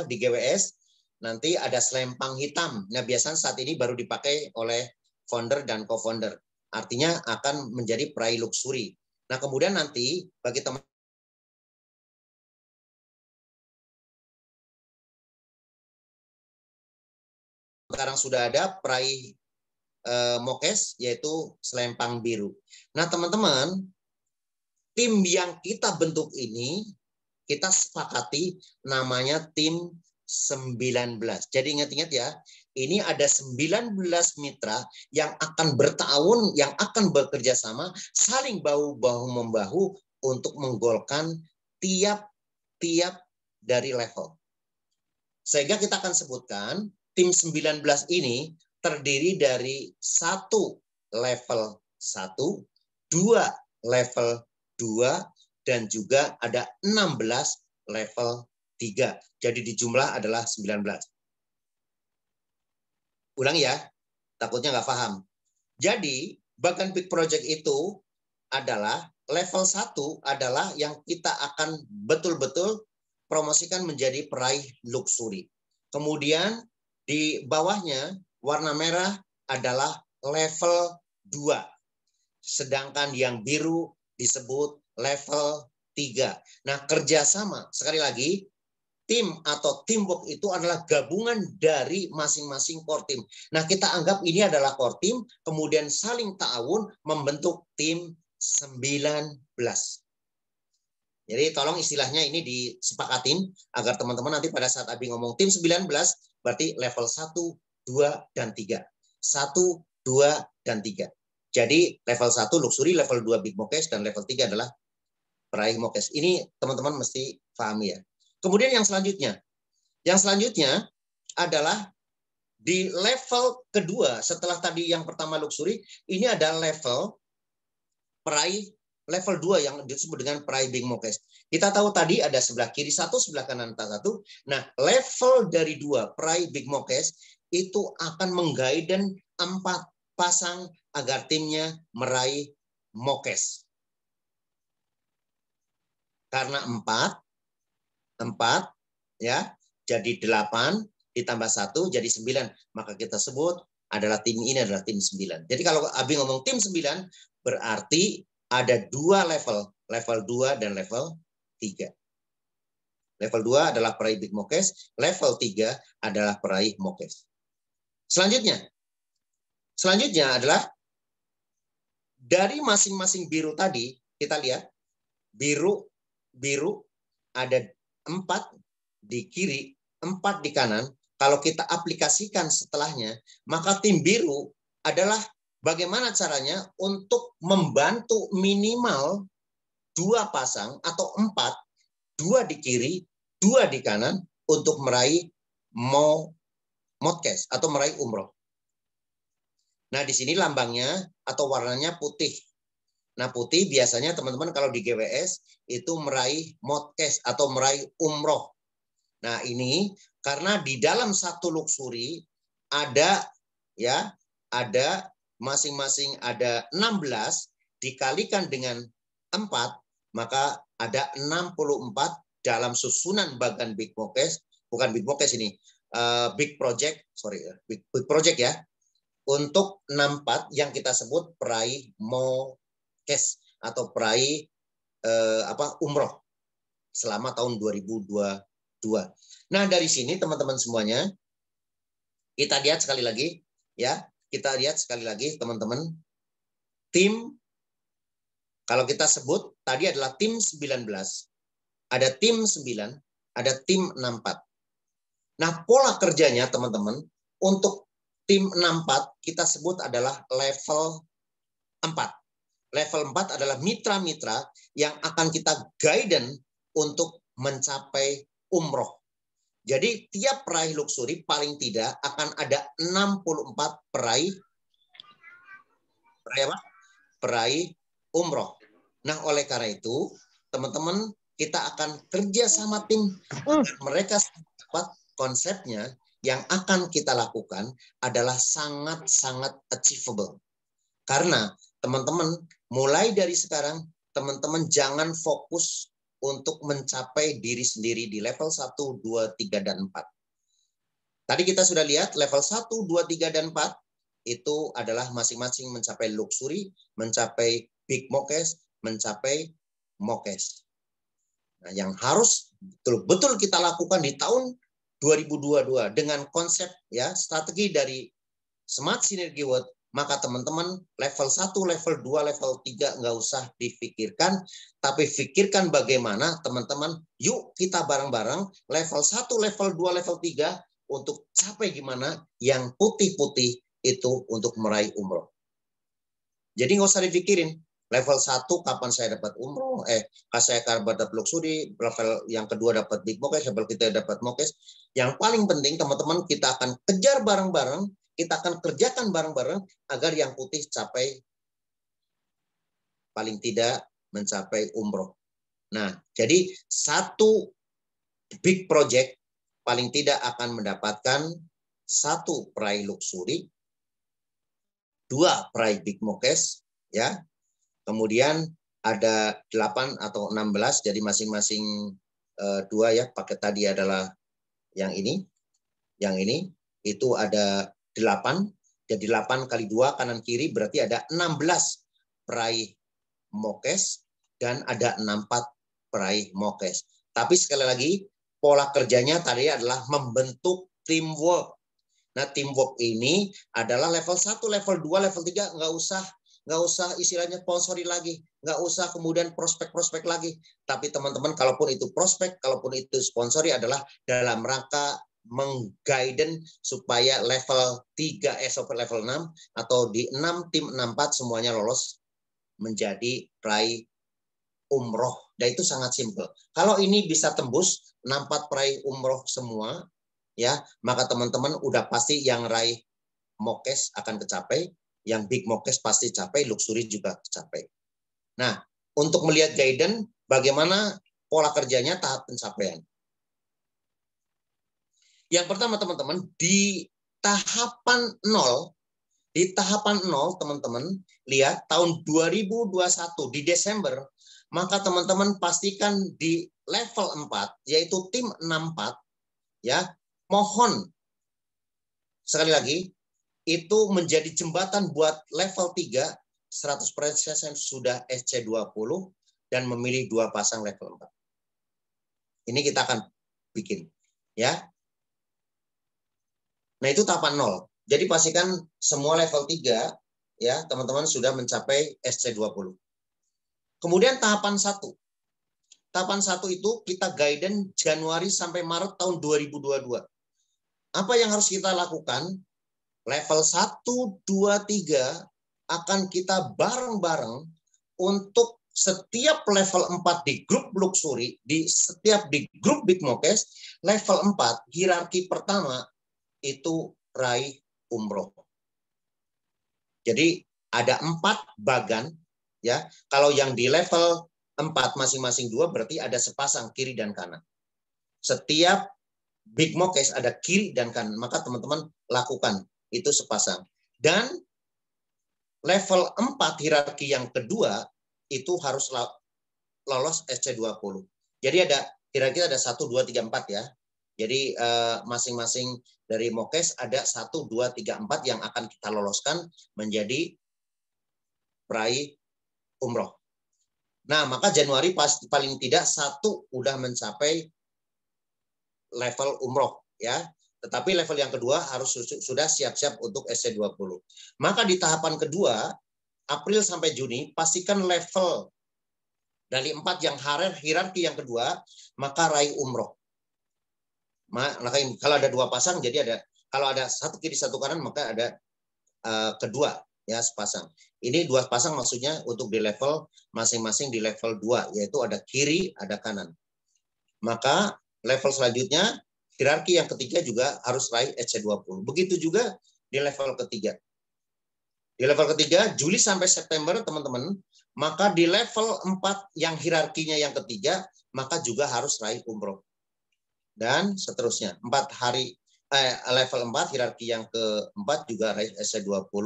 di GWS nanti ada selempang hitam. Nah, biasanya saat ini baru dipakai oleh founder dan co-founder. Artinya akan menjadi peraih luxury. Nah, kemudian nanti bagi teman sekarang sudah ada peraih mokes yaitu selempang biru. Nah, teman-teman, tim yang kita bentuk ini kita sepakati namanya tim 19. Jadi ingat-ingat ya, ini ada 19 mitra yang akan bertahun, yang akan bekerja sama, saling bahu-membahu untuk menggolkan tiap-tiap dari level. Sehingga kita akan sebutkan tim 19 ini terdiri dari 1 level 1, 2 level 2, dan juga ada 16 level 3. Jadi di jumlah adalah 19. Ulang ya, takutnya nggak paham. Jadi bagian big project itu adalah level 1 adalah yang kita akan betul-betul promosikan menjadi peraih luxury. Kemudian di bawahnya warna merah adalah level 2. Sedangkan yang biru disebut level 3. Nah, kerjasama, sekali lagi, tim atau teamwork itu adalah gabungan dari masing-masing core team. Nah, kita anggap ini adalah core team, kemudian saling ta'awun membentuk tim 19. Jadi tolong istilahnya ini disepakatin agar teman-teman nanti pada saat Abi ngomong tim 19, berarti level 1, 2, dan 3. 1, 2, dan 3. Jadi level 1 luxury, level 2 big mokes, dan level 3 adalah peraih mokes. Ini teman-teman mesti pahami ya. Kemudian yang selanjutnya adalah di level kedua, setelah tadi yang pertama luxury, ini ada level peraih level 2 yang disebut dengan peraih big mokes. Kita tahu tadi ada sebelah kiri 1, sebelah kanan 1. Nah, level dari 2 peraih big mokes itu akan mengguide 4 pasang agar timnya meraih mokes. Karena 4 ya, jadi 8 ditambah 1 jadi 9. Maka kita sebut adalah tim ini adalah tim 9. Jadi kalau Abi ngomong tim 9 berarti ada 2 level, level 2 dan level 3. Level 2 adalah peraih big mokes, level 3 adalah peraih mokes. Selanjutnya adalah dari masing-masing biru tadi, kita lihat biru ada 4 di kiri, 4 di kanan. Kalau kita aplikasikan setelahnya, maka tim biru adalah bagaimana caranya untuk membantu minimal 2 pasang atau 4, 2 di kiri, 2 di kanan untuk meraih mokes atau meraih umroh. Nah, di sini lambangnya atau warnanya putih. Nah, putih biasanya teman-teman kalau di GWS itu meraih mokes atau meraih umroh. Nah, ini karena di dalam satu luxury ada masing-masing ada 16 dikalikan dengan 4, maka ada 64 dalam susunan bagan Big Mokes, bukan Big Mokes ini, Big Project, Big Project ya, untuk 64 yang kita sebut peraih Mokes atau peraih umroh selama tahun 2022. Nah, dari sini teman-teman semuanya, kita lihat sekali lagi ya, teman-teman, tim, kalau kita sebut tadi adalah tim 19, ada tim 9, ada tim 64. Nah, pola kerjanya teman-teman, untuk tim 64 kita sebut adalah level 4. Level 4 adalah mitra-mitra yang akan kita guidance untuk mencapai umroh. Jadi tiap peraih luxury paling tidak akan ada 64 peraih umroh. Nah, oleh karena itu, teman-teman, kita akan kerja sama tim agar mereka dapat konsepnya. Yang akan kita lakukan adalah sangat-sangat achievable. Karena teman-teman, mulai dari sekarang, teman-teman jangan fokus untuk mencapai diri sendiri di level 1, 2, 3, dan 4. Tadi kita sudah lihat level 1, 2, 3, dan 4 itu adalah masing-masing mencapai luxury, mencapai Big Mokes, mencapai Mokes. Nah, yang harus betul-betul kita lakukan di tahun 2022 dengan konsep ya strategi dari Smart Synergy World, maka teman-teman level 1, level 2, level 3 nggak usah difikirkan, tapi pikirkan bagaimana teman-teman, yuk kita bareng-bareng level 1, level 2, level 3 untuk capai gimana yang putih-putih itu untuk meraih umroh. Jadi nggak usah dipikirin, level 1 kapan saya dapat umroh, saya akan dapat luxury, level yang kedua dapat Big Mokes, level kita dapat Mokes. Yang paling penting teman-teman, kita akan kejar bareng-bareng, kita akan kerjakan bareng-bareng agar yang putih capai paling tidak mencapai umroh. Nah, jadi satu big project paling tidak akan mendapatkan 1 peraih luxury, 2 peraih Big Mokes, ya. Kemudian ada 8 atau 16, jadi masing-masing 2 ya. Paket tadi adalah yang ini itu ada 8, jadi 8 kali 2 kanan kiri berarti ada 16 peraih Mokes dan ada 64 peraih Mokes. Tapi sekali lagi pola kerjanya tadi adalah membentuk teamwork. Nah, teamwork ini adalah level 1, level 2, level 3 nggak usah istilahnya sponsori lagi, nggak usah kemudian prospek lagi. Tapi teman-teman, kalaupun itu prospek, kalaupun itu sponsori adalah dalam rangka mengguidance supaya level 3 sampai level 6 atau di 6 tim 64 semuanya lolos menjadi peraih umroh. Dan itu sangat simpel. Kalau ini bisa tembus 64 peraih umroh semua, ya, maka teman-teman udah pasti yang raih Mokes akan kecapai, yang Big Mokes pasti capai, luxury juga tercapai. Nah, untuk melihat guidance bagaimana pola kerjanya tahap pencapaian. Yang pertama teman-teman, di tahapan 0 teman-teman lihat tahun 2021 di Desember, maka teman-teman pastikan di level 4 yaitu tim 64 ya, mohon sekali lagi itu menjadi jembatan buat level 3 100% sudah SC20 dan memilih 2 pasang level 4. Ini kita akan bikin ya. Nah, itu tahapan 0. Jadi pastikan semua level 3 ya, teman-teman sudah mencapai SC20. Kemudian tahapan 1. Tahapan 1 itu kita guidance Januari sampai Maret tahun 2022. Apa yang harus kita lakukan? Level 1, 2, 3 akan kita bareng-bareng untuk setiap level 4 di grup luxury, di grup Big Mokes, level 4 hierarki pertama itu raih umroh. Jadi ada 4 bagan ya. Kalau yang di level 4 masing-masing 2 berarti ada sepasang kiri dan kanan. Setiap big mokes ada kiri dan kanan, maka teman-teman lakukan itu sepasang. Dan level 4 hierarki yang kedua itu harus lolos SC20. Jadi ada hierarki ada 1, 2, 3, 4 ya. Jadi masing-masing dari mokes ada 1, 2, 3, 4 yang akan kita loloskan menjadi peraih umroh. Nah, maka Januari pasti paling tidak 1 udah mencapai level umroh ya. Tetapi level yang kedua harus sudah siap-siap untuk SC20. Maka di tahapan kedua, April sampai Juni, pastikan level dari 4 yang hierarki yang kedua, maka raih umroh. Kalau ada 2 pasang, jadi ada, kalau ada 1 kiri 1 kanan, maka ada kedua ya sepasang. Ini 2 pasang maksudnya untuk di level masing-masing di level 2, yaitu ada kiri, ada kanan. Maka level selanjutnya, hierarki yang ketiga juga harus raih SC20. Begitu juga di level ketiga. Di level ketiga, Juli sampai September, teman-teman, maka di level 4 yang hierarkinya yang ketiga, maka juga harus raih umroh. Dan seterusnya. Level 4, hierarki yang keempat juga raih SC20,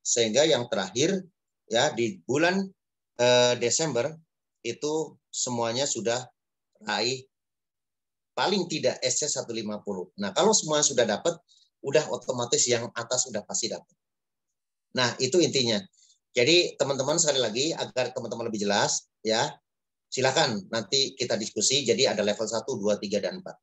sehingga yang terakhir, ya di bulan Desember, itu semuanya sudah raih paling tidak SC150. Nah, kalau semua sudah dapat, udah otomatis yang atas sudah pasti dapat. Nah, itu intinya. Jadi, teman-teman sekali lagi, agar teman-teman lebih jelas, ya, silakan nanti kita diskusi. Jadi, ada level 1, 2, 3, dan 4.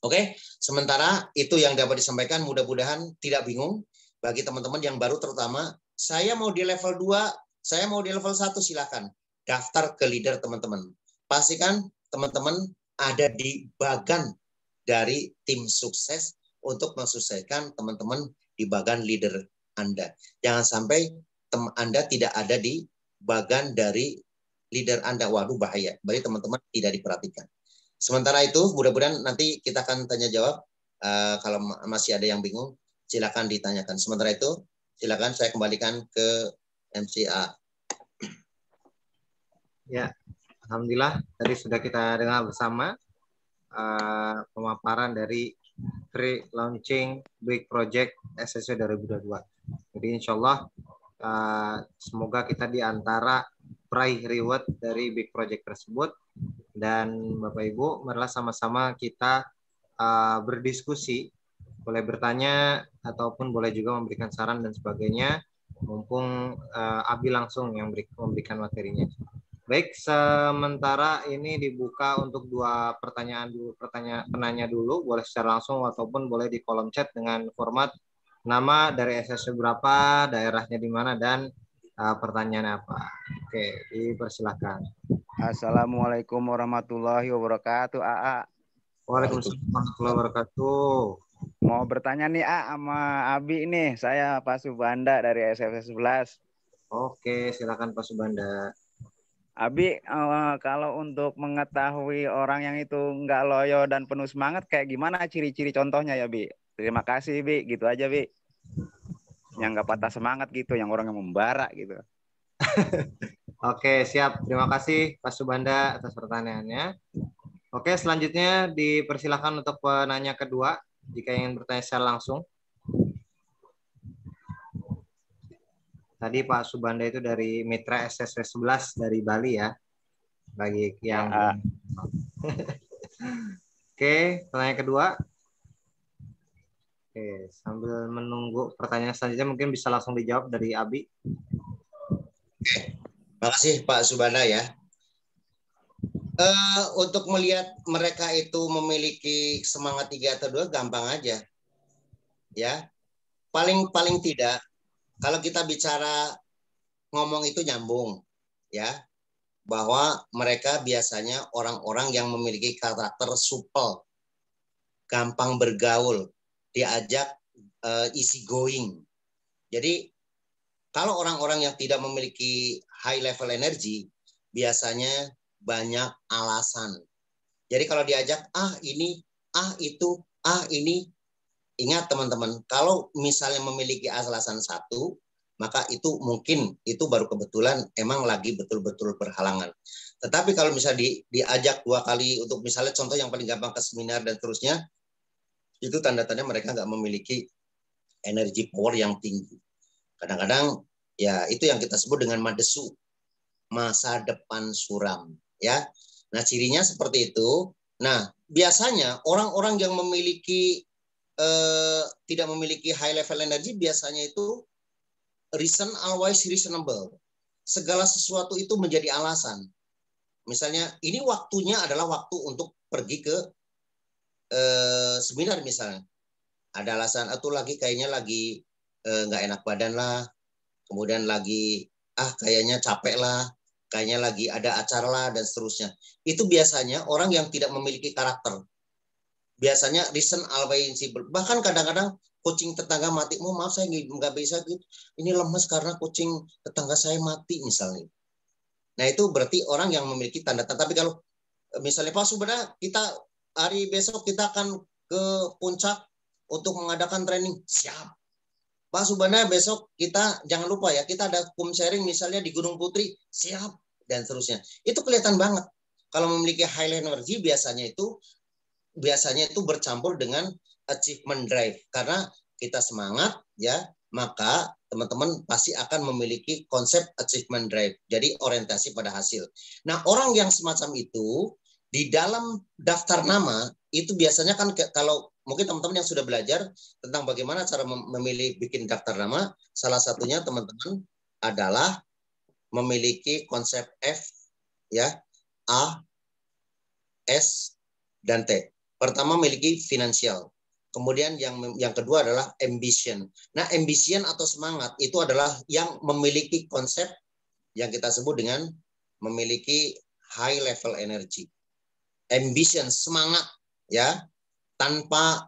Oke, sementara itu yang dapat disampaikan, mudah-mudahan tidak bingung. Bagi teman-teman yang baru terutama, saya mau di level 2, saya mau di level 1, silakan. Daftar ke leader teman-teman. Pastikan teman-teman ada di bagan dari tim sukses untuk mensukseskan teman-teman di bagan leader Anda. Jangan sampai Anda tidak ada di bagan dari leader Anda. Waduh, bahaya. Berarti teman-teman tidak diperhatikan. Sementara itu, mudah-mudahan nanti kita akan tanya jawab. Kalau masih ada yang bingung, silakan ditanyakan. Sementara itu, silakan saya kembalikan ke MCA. Ya, alhamdulillah tadi sudah kita dengar bersama pemaparan dari pre-launching big project SSC 2022. Jadi insya Allah semoga kita di antara peraih reward dari big project tersebut. Dan Bapak Ibu, marilah sama-sama kita berdiskusi, boleh bertanya ataupun boleh juga memberikan saran dan sebagainya, mumpung Abi langsung yang memberikan materinya. Baik, sementara ini dibuka untuk 2 pertanyaan dulu, penanya dulu, boleh secara langsung ataupun boleh di kolom chat dengan format nama, dari SSC berapa, daerahnya di mana, dan pertanyaan apa. Oke, dipersilakan. Assalamualaikum warahmatullahi wabarakatuh, AA. Waalaikumsalam warahmatullahi wabarakatuh. Mau bertanya nih, sama Abi nih, saya Pak Subanda dari SFS 11. Oke, silakan Pak Subanda. Abi, kalau untuk mengetahui orang yang itu nggak loyo dan penuh semangat, kayak gimana ciri-ciri contohnya ya, Bi? Terima kasih, Bi. Gitu aja, Bi. Yang nggak patah semangat gitu, yang orang yang membara gitu. Oke, siap. Terima kasih Pak Subanda atas pertanyaannya. Oke, selanjutnya dipersilakan untuk penanya kedua, jika ingin bertanya secara langsung. Tadi Pak Subanda itu dari Mitra SSC 11 dari Bali ya. Bagi yang Oke, pertanyaan kedua. Oke, sambil menunggu pertanyaan selanjutnya mungkin bisa langsung dijawab dari Abi. Oke, terima kasih Pak Subanda ya. Untuk melihat mereka itu memiliki semangat 3 atau 2 gampang aja. Ya. Paling tidak kalau kita bicara ngomong itu nyambung ya, bahwa mereka biasanya orang-orang yang memiliki karakter supel, gampang bergaul, diajak easy going. Jadi kalau orang-orang yang tidak memiliki high level energy biasanya banyak alasan. Jadi kalau diajak ini, itu, ini, ingat teman-teman, kalau misalnya memiliki alasan 1, maka itu mungkin itu baru kebetulan emang lagi betul-betul berhalangan. Tetapi kalau misalnya diajak 2 kali untuk misalnya contoh yang paling gampang ke seminar dan terusnya, itu tanda-tanda mereka nggak memiliki energi power yang tinggi. Kadang-kadang ya itu yang kita sebut dengan madesu, masa depan suram, ya. Nah, cirinya seperti itu. Nah, biasanya orang-orang yang memiliki tidak memiliki high level energy biasanya itu reason always reasonable. Segala sesuatu itu menjadi alasan. Misalnya ini waktunya adalah waktu untuk pergi ke seminar misalnya. Ada alasan atau lagi kayaknya lagi nggak enak badan lah, kemudian lagi kayaknya capek lah, kayaknya lagi ada acara lah dan seterusnya. Itu biasanya orang yang tidak memiliki karakter. Biasanya reason always simple. Bahkan kadang-kadang kucing tetangga mati, maaf saya nggak bisa gitu. Ini lemes karena kucing tetangga saya mati misalnya. Nah itu berarti orang yang memiliki tanda-tanda. Tapi kalau misalnya Pak Subada, kita hari besok kita akan ke puncak untuk mengadakan training, siap. Pak Subana besok kita jangan lupa ya, kita ada kum sharing misalnya di Gunung Putri, siap, dan seterusnya. Itu kelihatan banget. Kalau memiliki high energy biasanya itu bercampur dengan achievement drive. Karena kita semangat ya, maka teman-teman pasti akan memiliki konsep achievement drive. Jadi orientasi pada hasil. Nah, orang yang semacam itu di dalam daftar nama itu biasanya kan kalau mungkin teman-teman yang sudah belajar tentang bagaimana cara memilih bikin daftar nama, salah satunya teman-teman adalah memiliki konsep F ya, A, S dan T. Pertama memiliki finansial. Kemudian yang kedua adalah ambition. Nah, ambition atau semangat itu adalah yang memiliki konsep yang kita sebut dengan memiliki high level energy. Ambition, semangat ya, tanpa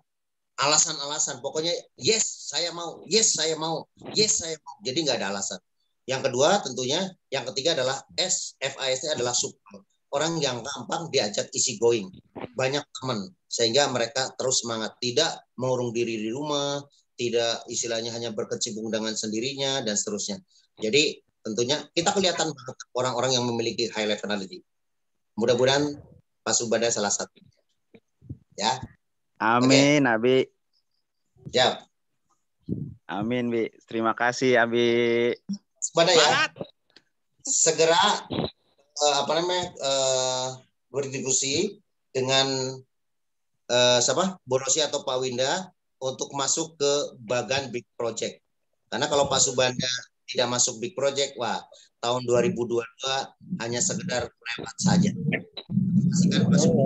alasan-alasan. Pokoknya yes, saya mau, yes, saya mau, yes, saya mau. Jadi nggak ada alasan. Yang kedua tentunya, yang ketiga adalah S, FAS adalah support. Orang yang gampang diajak easy going, banyak teman, sehingga mereka terus semangat, tidak mengurung diri di rumah, tidak istilahnya hanya berkecimpung dengan sendirinya dan seterusnya. Jadi tentunya kita kelihatan banget orang-orang yang memiliki high level energy. Mudah-mudahan Pak Subada salah satu. Ya. Amin, Abi. Siap. Amin, Bi. Terima kasih, Abi. Subada ya. Segera berdiskusi dengan siapa? Borosi atau Pak Winda untuk masuk ke bagan big project. Karena kalau Pak Subanda tidak masuk big project, wah, tahun 2022 hanya sekedar lewat saja. Pastikan masuk.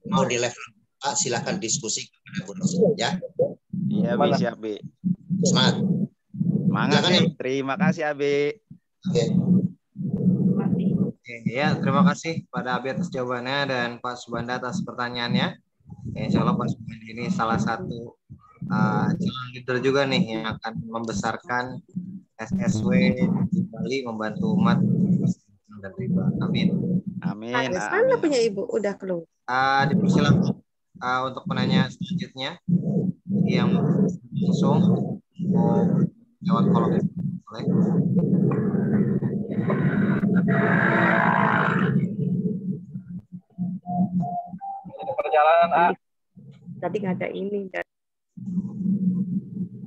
Mau di level Pak, silakan diskusi kepada Borosi ya. Iya, Bi, siap, Bi. Semangat. Semangat, Bi. Terima kasih, Abi. Oke. Ya, terima kasih pada Abi atas jawabannya dan Pak Subanda atas pertanyaannya. Ya, insya Allah Pak Subanda ini salah satu calon leader juga nih yang akan membesarkan SSW di Bali, membantu umat dan riba. Amin. Amin. Sana punya ibu udah keluar. Dipersilakan untuk penanya selanjutnya yang langsung lewat kolom boleh. Perjalanan Tadi nggak ada ini.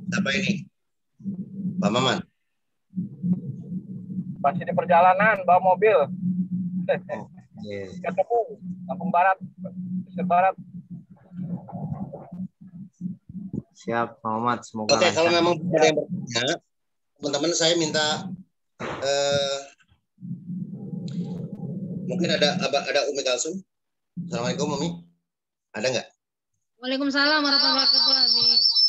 Apa ini? Pak Maman. masih di perjalanan bawa mobil. Ketemu Lampung Barat, Pesisir Barat. Siap, Muhammad. Semoga Oke, kalau lancar. memang ada yang bertanya, teman-teman saya minta mungkin ada Umi Kalsum. Assalamualaikum Umi. Ada nggak? Waalaikumsalam warahmatullahi wabarakatuh.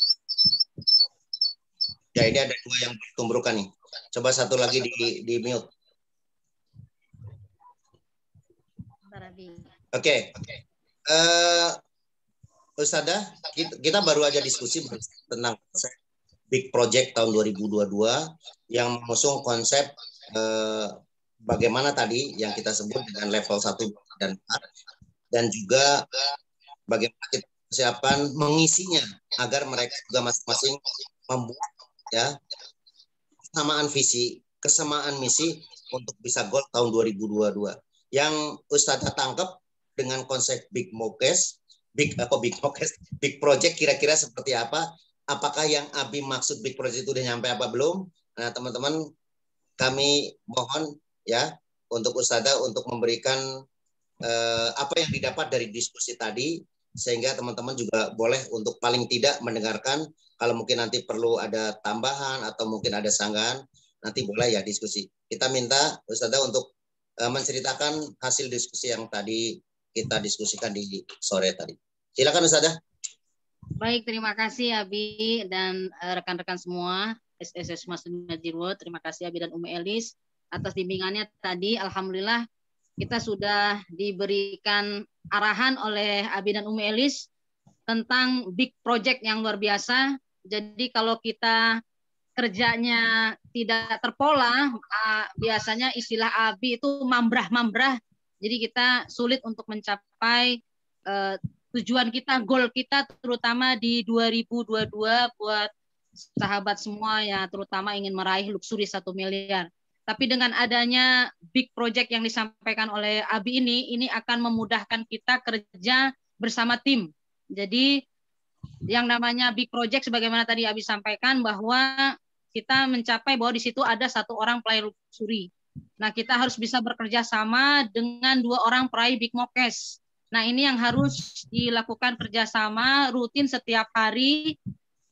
Ya, ini ada 2 yang bertumburukan nih. Coba satu lagi di mute. Oke. Ustadzah, kita baru aja diskusi tentang konsep Big Project tahun 2022 yang mengusung konsep bagaimana tadi yang kita sebut dengan level 1 dan 4 dan juga bagaimana kita persiapan mengisinya agar mereka juga masing-masing membuat ya kesamaan misi untuk bisa goal tahun 2022. Yang Ustadz tangkap dengan konsep big project kira-kira seperti apa? Apakah yang Abi maksud big project itu udah nyampe apa belum? Nah, teman-teman, kami mohon ya untuk Ustadzah untuk memberikan apa yang didapat dari diskusi tadi, sehingga teman-teman juga boleh untuk paling tidak mendengarkan. Kalau mungkin nanti perlu ada tambahan atau mungkin ada sanggahan, nanti boleh ya diskusi. Kita minta Ustadzah untuk menceritakan hasil diskusi yang tadi kita diskusikan di sore tadi. Silakan Ustadzah. Baik, terima kasih Abi dan rekan-rekan semua SSS Muslim Majid World. Terima kasih Abi dan Umi Elis atas bimbingannya tadi. Alhamdulillah kita sudah diberikan arahan oleh Abi dan Umi Elis tentang big project yang luar biasa. Jadi kalau kita kerjanya tidak terpola, biasanya istilah Abi itu mambrah-mambrah. Jadi kita sulit untuk mencapai tujuan kita, goal kita terutama di 2022 buat sahabat semua ya, terutama ingin meraih luxury 1 miliar. Tapi dengan adanya big project yang disampaikan oleh Abi ini akan memudahkan kita kerja bersama tim. Jadi yang namanya big project sebagaimana tadi Abi sampaikan bahwa kita mencapai bahwa di situ ada 1 orang peraih luxury. Nah, kita harus bisa bekerja sama dengan 2 orang peraih big mokes. Nah, ini yang harus dilakukan kerjasama rutin setiap hari,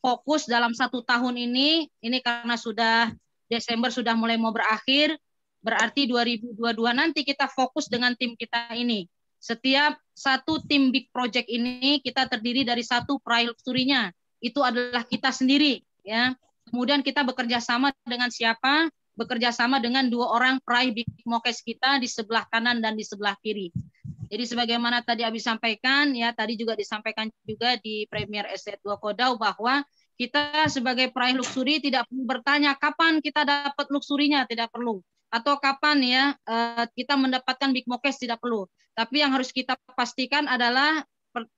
fokus dalam 1 tahun ini karena sudah Desember sudah mulai mau berakhir, berarti 2022 nanti kita fokus dengan tim kita ini. Setiap 1 tim big project ini kita terdiri dari 1 peraih luxury-nya. Itu adalah kita sendiri, ya. Kemudian kita bekerja sama dengan siapa? Bekerja sama dengan 2 orang peraih big mokes kita di sebelah kanan dan di sebelah kiri. Jadi sebagaimana tadi Abi sampaikan, ya tadi juga disampaikan juga di Premier Estate 2 Kodau bahwa kita sebagai peraih luxury tidak perlu bertanya kapan kita dapat luxury-nya, tidak perlu. Atau kapan ya kita mendapatkan big mokes, tidak perlu. Tapi yang harus kita pastikan adalah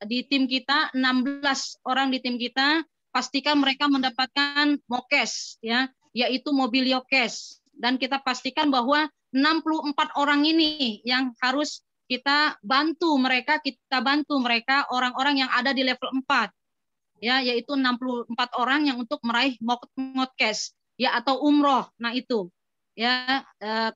di tim kita, 16 orang di tim kita, pastikan mereka mendapatkan mokes, ya, yaitu mobilio cash. Dan kita pastikan bahwa 64 orang ini yang harus kita bantu mereka orang-orang yang ada di level 4. Ya, yaitu 64 orang yang untuk meraih mokes ya atau umroh. Nah, itu. Ya,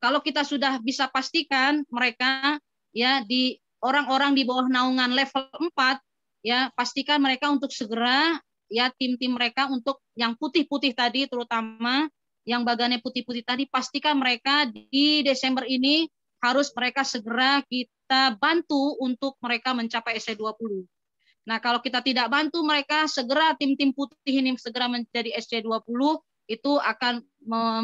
kalau kita sudah bisa pastikan mereka ya di orang-orang di bawah naungan level 4, ya pastikan mereka untuk segera ya tim-tim mereka untuk yang putih-putih tadi, terutama yang bagannya putih-putih tadi, pastikan mereka di Desember ini harus mereka segera kita bantu untuk mereka mencapai SC20. Nah, kalau kita tidak bantu mereka segera tim-tim putih ini segera menjadi SC20, itu akan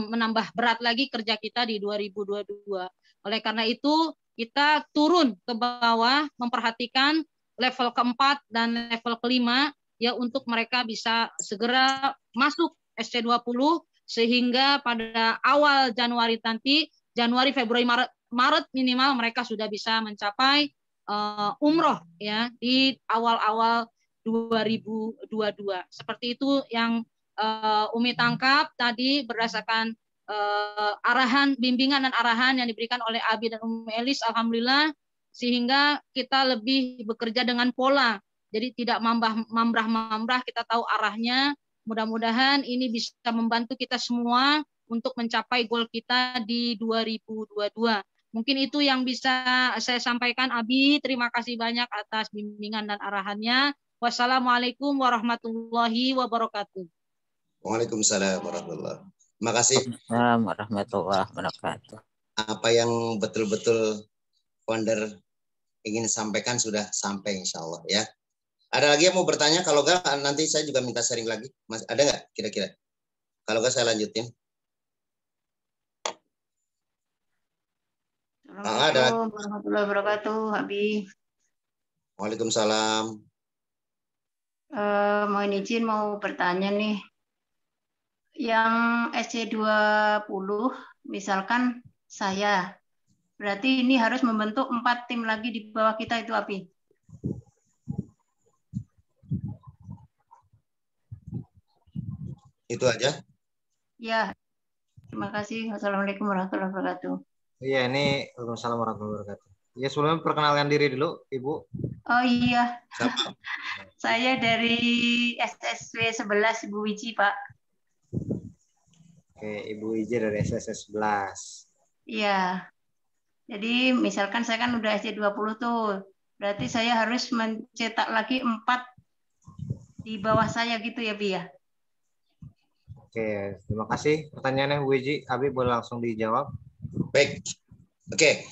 menambah berat lagi kerja kita di 2022. Oleh karena itu, kita turun ke bawah memperhatikan level keempat dan level kelima ya untuk mereka bisa segera masuk SC20 sehingga pada awal Januari nanti, Januari, Februari, Maret minimal mereka sudah bisa mencapai umroh ya di awal-awal 2022. Seperti itu yang Umi tangkap tadi berdasarkan arahan, bimbingan dan arahan yang diberikan oleh Abi dan Umi Elis, alhamdulillah, sehingga kita lebih bekerja dengan pola. Jadi tidak mambrah-mambrah, kita tahu arahnya. Mudah-mudahan ini bisa membantu kita semua untuk mencapai goal kita di 2022. Mungkin itu yang bisa saya sampaikan, Abi. Terima kasih banyak atas bimbingan dan arahannya. Wassalamualaikum warahmatullahi wabarakatuh. Waalaikumsalam warahmatullahi wabarakatuh. Terima kasih. Waalaikumsalam warahmatullahi wabarakatuh. Apa yang betul-betul founder ingin sampaikan sudah sampai insya Allah ya. Ada lagi yang mau bertanya? Kalau enggak nanti saya juga minta sharing lagi. Mas, ada nggak kira-kira? Kalau enggak saya lanjutin. Assalamualaikum warahmatullahi wabarakatuh, Abi. Waalaikumsalam. Mohon izin mau bertanya nih. Yang SC20 misalkan saya, berarti ini harus membentuk 4 tim lagi di bawah kita itu, Abi? Itu aja. Ya, terima kasih. Wassalamualaikum warahmatullahi wabarakatuh. Iya, ini Waalaikumsalam warahmatullahi wabarakatuh. Ya, sebelumnya perkenalkan diri dulu, Ibu. Oh iya, Siapa? saya dari SSW 11 Ibu Wiji, Pak. Oke, Ibu Ije dari SSS 11. Iya. Jadi misalkan saya kan udah SD20 tuh. Berarti saya harus mencetak lagi 4 di bawah saya gitu ya, Bi ya. Oke, terima kasih pertanyaannya Bu Iji. Abi boleh langsung dijawab. Baik. Oke.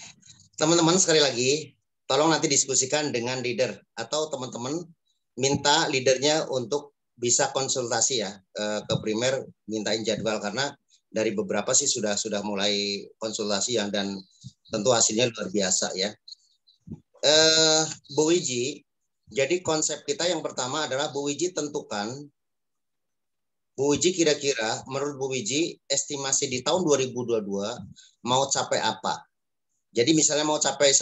Teman-teman sekali lagi, tolong nanti diskusikan dengan leader atau teman-teman minta leadernya untuk bisa konsultasi ya ke primer, mintain jadwal karena dari beberapa sih sudah mulai konsultasi yang dan tentu hasilnya luar biasa ya. Bu Wiji, jadi konsep kita yang pertama adalah Bu Wiji tentukan, Bu Wiji kira-kira menurut Bu Wiji estimasi di tahun 2022 mau capai apa? Jadi misalnya mau capai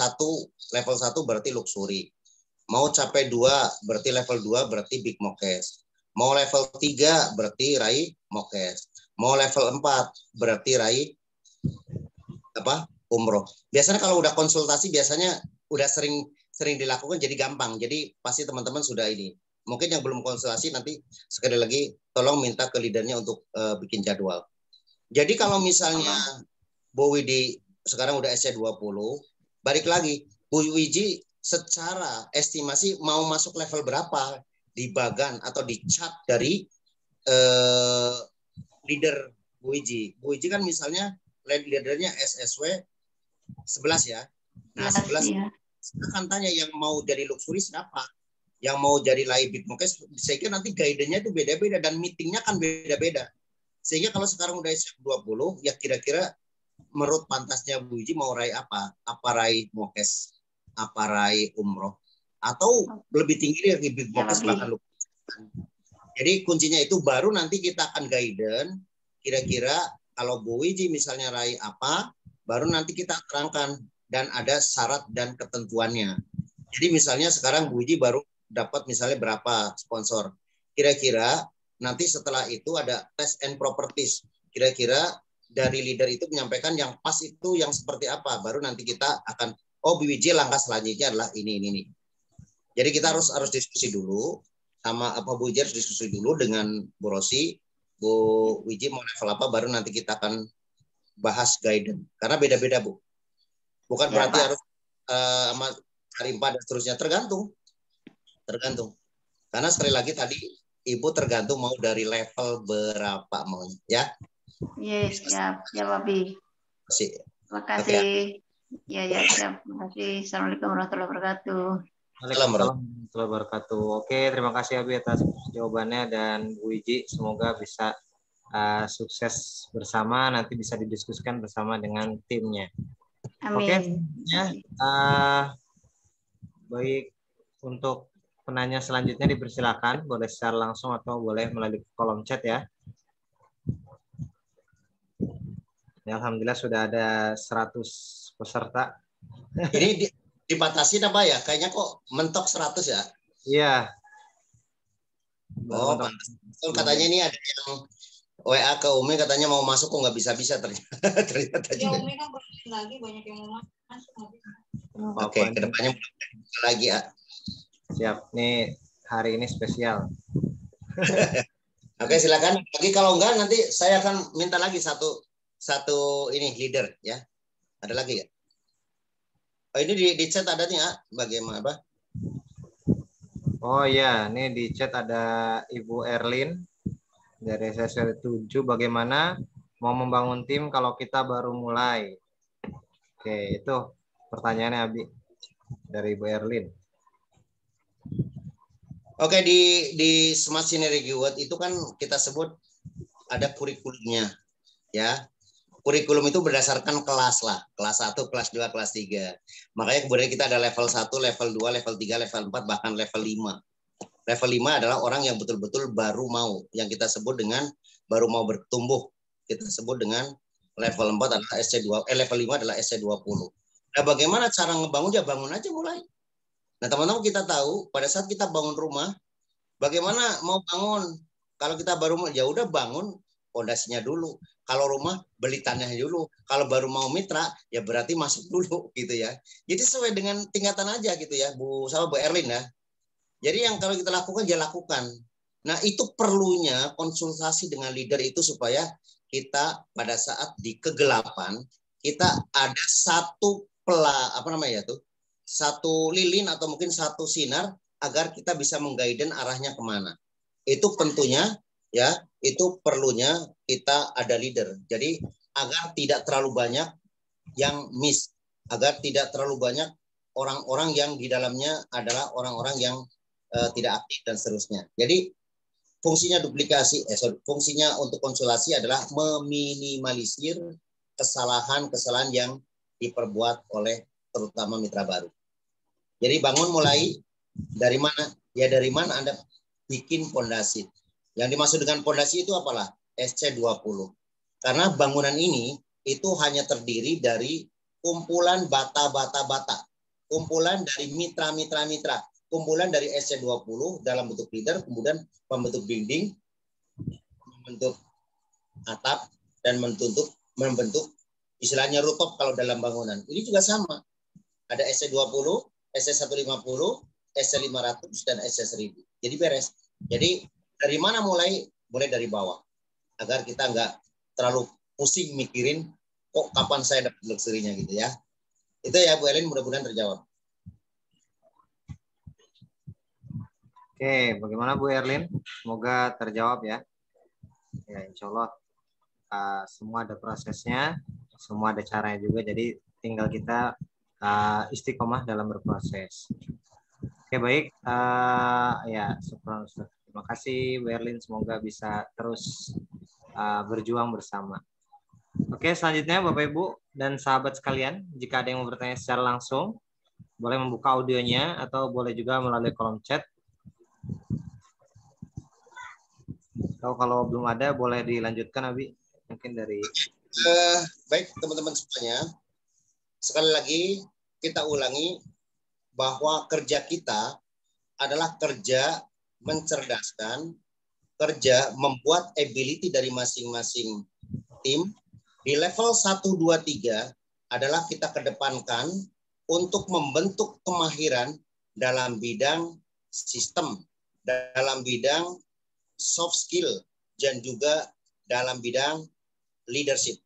level 1 berarti luxury. Mau capai 2 berarti level 2 berarti big mokes. Mau level 3 berarti raih mokes. Mau level 4 berarti raih umroh. Biasanya kalau udah konsultasi biasanya udah sering dilakukan jadi gampang. Jadi pasti teman-teman sudah ini. Mungkin yang belum konsultasi nanti sekali lagi tolong minta ke leadernya untuk bikin jadwal. Jadi kalau misalnya Bu Widi sekarang udah SC20, balik lagi, Bu Wiji secara estimasi mau masuk level berapa di bagan atau di chat dari leader Bu Wiji. Bu Wiji kan misalnya leadernya SSW 11 ya. Nah 11 ya. Saya akan tanya yang mau jadi luxury siapa? Yang mau jadi live big mokes, saya kira nanti guide-nya itu beda-beda dan meetingnya kan beda-beda. Sehingga kalau sekarang udah SC20, ya kira-kira menurut pantasnya Bu Wiji mau raih apa? Apa raih mokes? Apa raih umroh? Atau lebih tinggi dari big mokes bahkan lupa. Jadi kuncinya itu baru nanti kita akan guidance. Kira-kira kalau Bu Wiji misalnya raih apa, baru nanti kita terangkan dan ada syarat dan ketentuannya. Jadi misalnya sekarang Bu Wiji baru dapat misalnya berapa sponsor. Kira-kira nanti setelah itu ada test and properties. Kira-kira dari leader itu menyampaikan yang pas itu yang seperti apa, baru nanti kita akan BWJ langkah selanjutnya adalah ini. Jadi kita harus diskusi dulu sama Bu Wiji, harus diskusi dulu dengan Bu Rosi, Bu Wiji mau level apa, baru nanti kita akan bahas guidance karena beda-beda Bu. Bukan berarti harus sama cari 4 dan seterusnya, tergantung. Karena sekali lagi tadi Ibu tergantung mau dari level berapa mau ya. Yes, siap, Babi. Terima kasih. Ya, siap. Terima kasih. Assalamualaikum warahmatullahi wabarakatuh. Waalaikumsalam warahmatullahi wabarakatuh. Oke, terima kasih Abi atas jawabannya dan Bu Wiji semoga bisa sukses bersama, nanti bisa didiskusikan bersama dengan timnya. Amin. Oke, baik, untuk penanya selanjutnya dipersilakan, boleh secara langsung atau boleh melalui kolom chat ya. Ya, alhamdulillah sudah ada 100 peserta. Ini dibatasin apa ya? Kayaknya kok mentok 100 ya? Iya. Katanya ini ada yang WA ke Umi katanya mau masuk kok nggak bisa-bisa ternyata. Ya Umi kan lagi banyak yang mau masuk. Oke, kedepannya lagi ya. Siap, nih hari ini spesial. Oke, silakan. Lagi kalau enggak nanti saya akan minta lagi satu ini leader ya. Ada lagi ya? Oh, ini di chat ada nih ya, bagaimana? Oh iya, ini di chat ada Ibu Erlin dari SSW 7, bagaimana mau membangun tim kalau kita baru mulai? Oke, itu pertanyaannya Abi dari Ibu Erlin. Oke, di Smart Synergy Reward itu kan kita sebut ada kurikulumnya ya. Kurikulum itu berdasarkan kelas lah, kelas 1, kelas 2, kelas 3. Makanya kemudian kita ada level 1, level 2, level 3, level 4, bahkan level 5. Level 5 adalah orang yang betul-betul baru mau, yang kita sebut dengan baru mau bertumbuh. Kita sebut dengan level 4 adalah level 5 adalah SC20. Nah, bagaimana cara ngebangun? Ya bangun aja mulai. Nah, teman-teman kita tahu pada saat kita bangun rumah, bagaimana mau bangun Kalau kita baru ya udah bangun pondasinya dulu. Kalau rumah beli tanahnya dulu. Kalau baru mau mitra ya berarti masuk dulu gitu ya. Jadi sesuai dengan tingkatan aja gitu ya Bu sama Bu Erlin ya. Jadi yang kalau kita lakukan ya lakukan. Nah itu perlunya konsultasi dengan leader itu supaya kita pada saat di kegelapan kita ada satu satu lilin atau mungkin satu sinar agar kita bisa mengguiden arahnya kemana. Itu tentunya ya, itu perlunya kita ada leader. Jadi agar tidak terlalu banyak yang miss, agar tidak terlalu banyak orang-orang yang di dalamnya adalah orang-orang yang tidak aktif dan seterusnya. Jadi fungsinya fungsinya untuk konsultasi adalah meminimalisir kesalahan-kesalahan yang diperbuat oleh terutama mitra baru. Jadi bangun mulai dari mana? Ya dari mana Anda bikin pondasi. Yang dimaksud dengan pondasi itu apalah? SC20. Karena bangunan ini itu hanya terdiri dari kumpulan bata-bata-bata. Kumpulan dari mitra-mitra-mitra. Kumpulan dari SC20 dalam bentuk leader, kemudian membentuk dinding, membentuk atap, dan membentuk istilahnya rooftop kalau dalam bangunan. Ini juga sama. Ada SC20, SC150, SC500, dan SC1000. Jadi beres. Jadi dari mana mulai? Mulai dari bawah. Agar kita nggak terlalu pusing mikirin kok kapan saya dapat luxury-nya gitu ya. Itu ya Bu Elin, mudah-mudahan terjawab. Oke, bagaimana Bu Erlin? Semoga terjawab ya. Ya, insya Allah semua ada prosesnya, semua ada caranya juga. Jadi tinggal kita istiqomah dalam berproses. Oke, baik. Ya, terima kasih Bu Erlin. Semoga bisa terus berjuang bersama. Oke, selanjutnya Bapak Ibu dan sahabat sekalian, jika ada yang mau bertanya secara langsung, boleh membuka audionya atau boleh juga melalui kolom chat. Kalau belum ada, boleh dilanjutkan, Abi. Mungkin dari... Baik, teman-teman semuanya. Sekali lagi, kita ulangi bahwa kerja kita adalah kerja mencerdaskan, kerja membuat ability dari masing-masing tim. Di level 1, 2, 3 adalah kita kedepankan untuk membentuk kemahiran dalam bidang sistem, dalam bidang soft skill, dan juga dalam bidang leadership.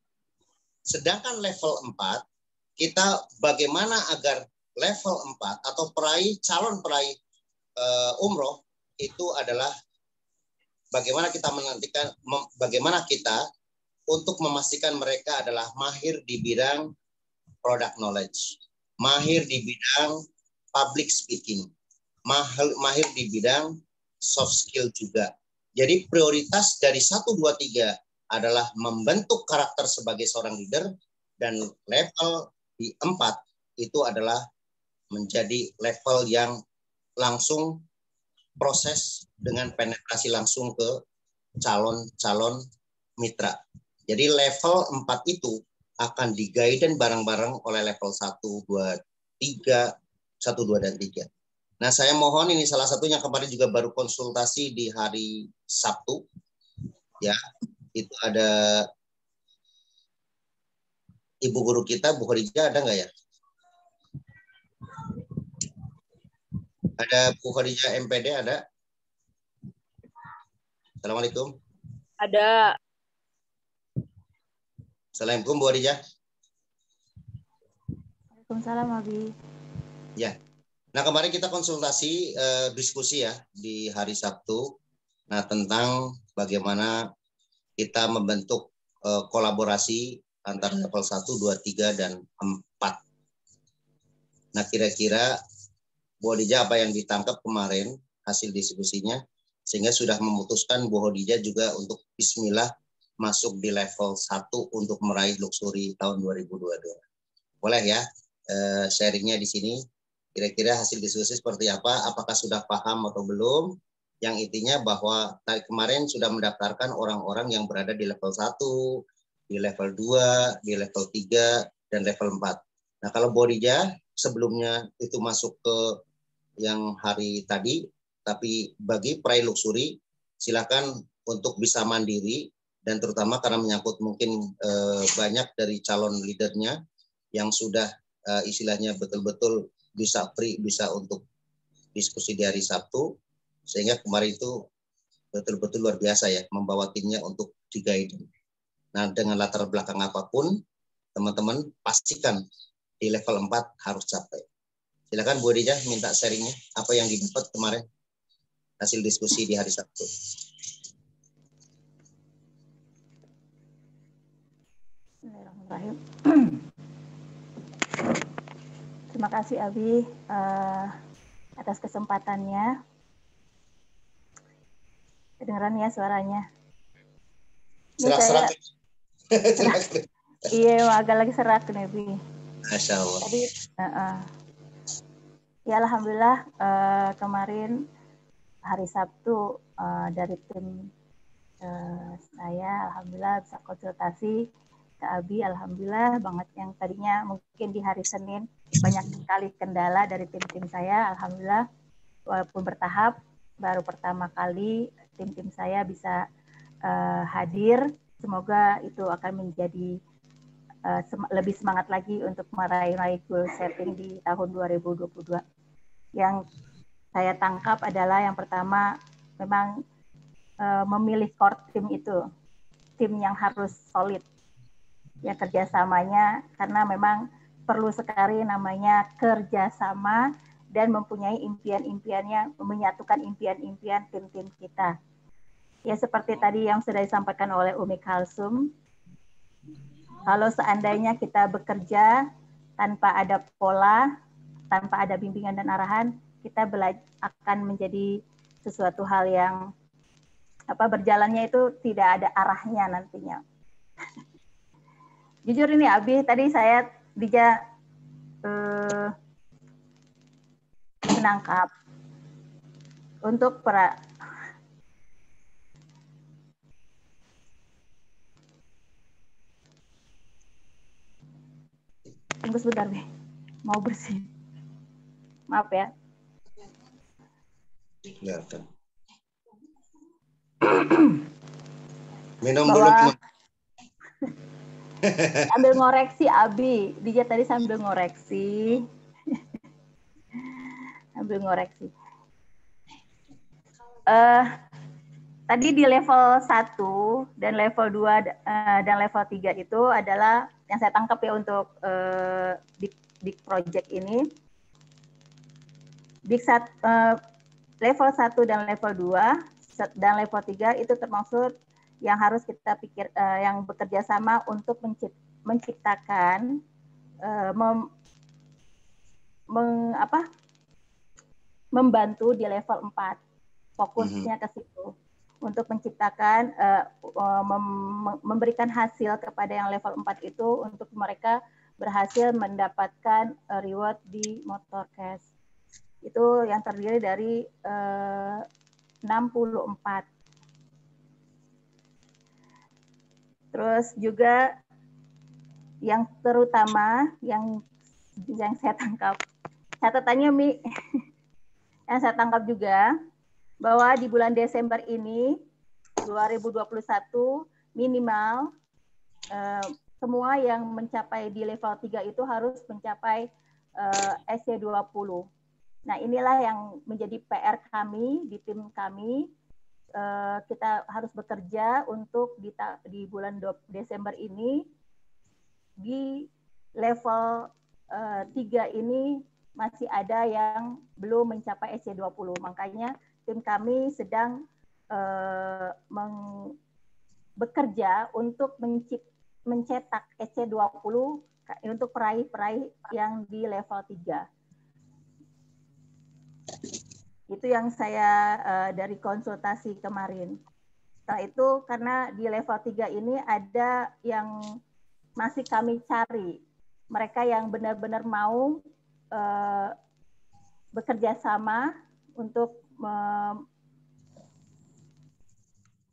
Sedangkan level 4, kita bagaimana agar level 4 atau calon peraih umroh itu adalah bagaimana kita untuk memastikan mereka adalah mahir di bidang product knowledge, mahir di bidang public speaking, mahir di bidang soft skill juga. Jadi prioritas dari 1, 2, 3 adalah membentuk karakter sebagai seorang leader, dan level di 4 itu adalah menjadi level yang langsung proses dengan penetrasi langsung ke calon-calon mitra. Jadi level 4 itu akan di-guiden bareng-bareng oleh level 1, 2, 3, 1, 2, dan 3. Nah, saya mohon ini salah satunya kemarin juga baru konsultasi di hari Sabtu. Ya, itu ada Ibu guru kita, Bu Khadijah, ada nggak ya? Ada Bu Khadijah MPD, ada? Assalamualaikum. Ada. Assalamualaikum Bu Khadijah. Waalaikumsalam, Abi. Ya. Nah, kemarin kita konsultasi diskusi ya di hari Sabtu. Nah, tentang bagaimana kita membentuk kolaborasi antara level 1, 2, 3, dan 4. Nah, kira-kira Bu Khadijah apa yang ditangkap kemarin hasil diskusinya, sehingga sudah memutuskan Bu Khadijah juga untuk bismillah masuk di level 1 untuk meraih luxury tahun 2022. Boleh ya sharingnya di sini? Kira-kira hasil diskusi seperti apa? Apakah sudah paham atau belum? Yang intinya bahwa kemarin sudah mendaftarkan orang-orang yang berada di level 1, di level 2, di level 3, dan level 4. Nah, kalau Bu Khadijah sebelumnya itu masuk ke yang hari tadi, tapi bagi peraih luxury, silakan untuk bisa mandiri, dan terutama karena menyangkut mungkin banyak dari calon leadernya yang sudah istilahnya betul-betul bisa free, bisa untuk diskusi di hari Sabtu, sehingga kemarin itu betul-betul luar biasa ya membawa timnya untuk di-guide. Nah, dengan latar belakang apapun, teman-teman pastikan di level 4 harus capai. Silakan Bu Dija minta sharingnya, apa yang didapat kemarin hasil diskusi di hari Sabtu. Bismillahirrahmanirrahim. Terima kasih Abi atas kesempatannya. Kedengeran ya suaranya. Serak-serak. Iya, agak lagi serak nih, Bi. Masya Allah. Tadi, ya alhamdulillah kemarin hari Sabtu dari tim saya, alhamdulillah bisa konsultasi ke Abi, alhamdulillah banget. Yang tadinya mungkin di hari Senin banyak sekali kendala dari tim-tim saya, alhamdulillah walaupun bertahap, baru pertama kali tim-tim saya bisa hadir. Semoga itu akan menjadi lebih semangat lagi untuk meraih goal setting di tahun 2022. Yang saya tangkap adalah yang pertama memang memilih core tim itu, tim yang harus solid ya kerjasamanya, karena memang perlu sekali namanya kerjasama dan mempunyai impian-impiannya, menyatukan impian-impian tim-tim kita. Ya seperti tadi yang sudah disampaikan oleh Umi Kalsum, kalau seandainya kita bekerja tanpa ada pola, tanpa ada bimbingan dan arahan, kita akan menjadi sesuatu hal yang berjalannya itu tidak ada arahnya nantinya. Jujur ini Abi, tadi saya menangkap untuk tunggu sebentar, Bi. Mau bersih. Maaf ya. Biarkan. Minum dulu. Sambil ngoreksi Abi, Dija tadi sambil ngoreksi. Sambil ngoreksi. Tadi di level 1 dan level 2 dan level 3 itu adalah yang saya tangkap ya untuk di project ini. Level 1 dan level 2 dan level 3 itu termasuk yang harus kita pikir, yang bekerja sama untuk menciptakan membantu di level 4. Fokusnya ke situ untuk menciptakan memberikan hasil kepada yang level 4 itu untuk mereka berhasil mendapatkan reward di Motorcast. Itu yang terdiri dari 64. Terus juga yang terutama yang saya tangkap, catatannya Mi, yang saya tangkap juga bahwa di bulan Desember ini 2021 minimal semua yang mencapai di level 3 itu harus mencapai SC20. Nah, inilah yang menjadi PR kami di tim kami. Kita harus bekerja untuk di bulan Desember ini di level 3 ini masih ada yang belum mencapai SC20. Makanya tim kami sedang bekerja untuk mencetak SC20 untuk peraih-peraih yang di level 3. Itu yang saya dari konsultasi kemarin. Setelah itu karena di level 3 ini ada yang masih kami cari. Mereka yang benar-benar mau bekerja sama untuk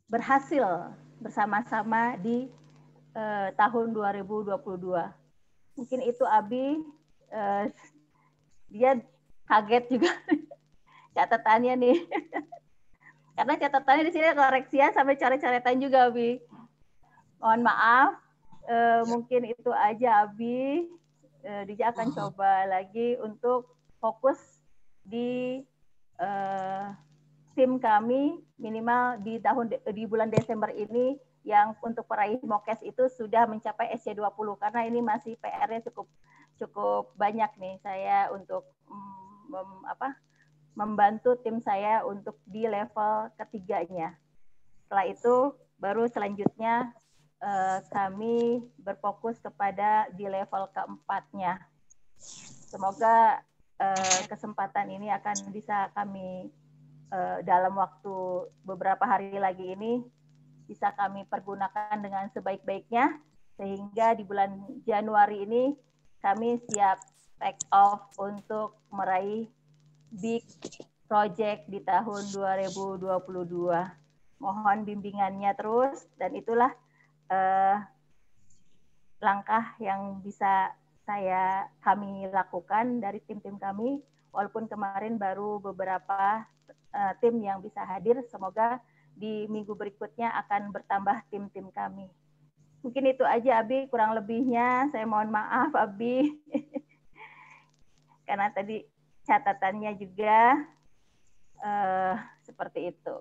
berhasil bersama-sama di tahun 2022. Mungkin itu Abi, dia kaget juga catatannya nih. Karena catatannya di sini koreksian sampai coret-coretan juga, Abi. Mohon maaf. Mungkin itu aja, Abi. Dija akan coba lagi untuk fokus di tim kami minimal di bulan Desember ini yang untuk peraih MOKES itu sudah mencapai SC20 karena ini masih PR-nya cukup banyak nih saya untuk membantu tim saya untuk di level ketiganya. Setelah itu baru selanjutnya kami berfokus kepada di level keempatnya. Semoga kesempatan ini akan bisa kami dalam waktu beberapa hari lagi ini bisa kami pergunakan dengan sebaik-baiknya sehingga di bulan Januari ini kami siap take off untuk meraih big project di tahun 2022. Mohon bimbingannya terus dan itulah langkah yang bisa kami lakukan dari tim-tim kami walaupun kemarin baru beberapa tim yang bisa hadir, semoga di minggu berikutnya akan bertambah tim-tim kami. Mungkin itu aja, Abi, kurang lebihnya saya mohon maaf, Abi. Karena tadi catatannya juga seperti itu.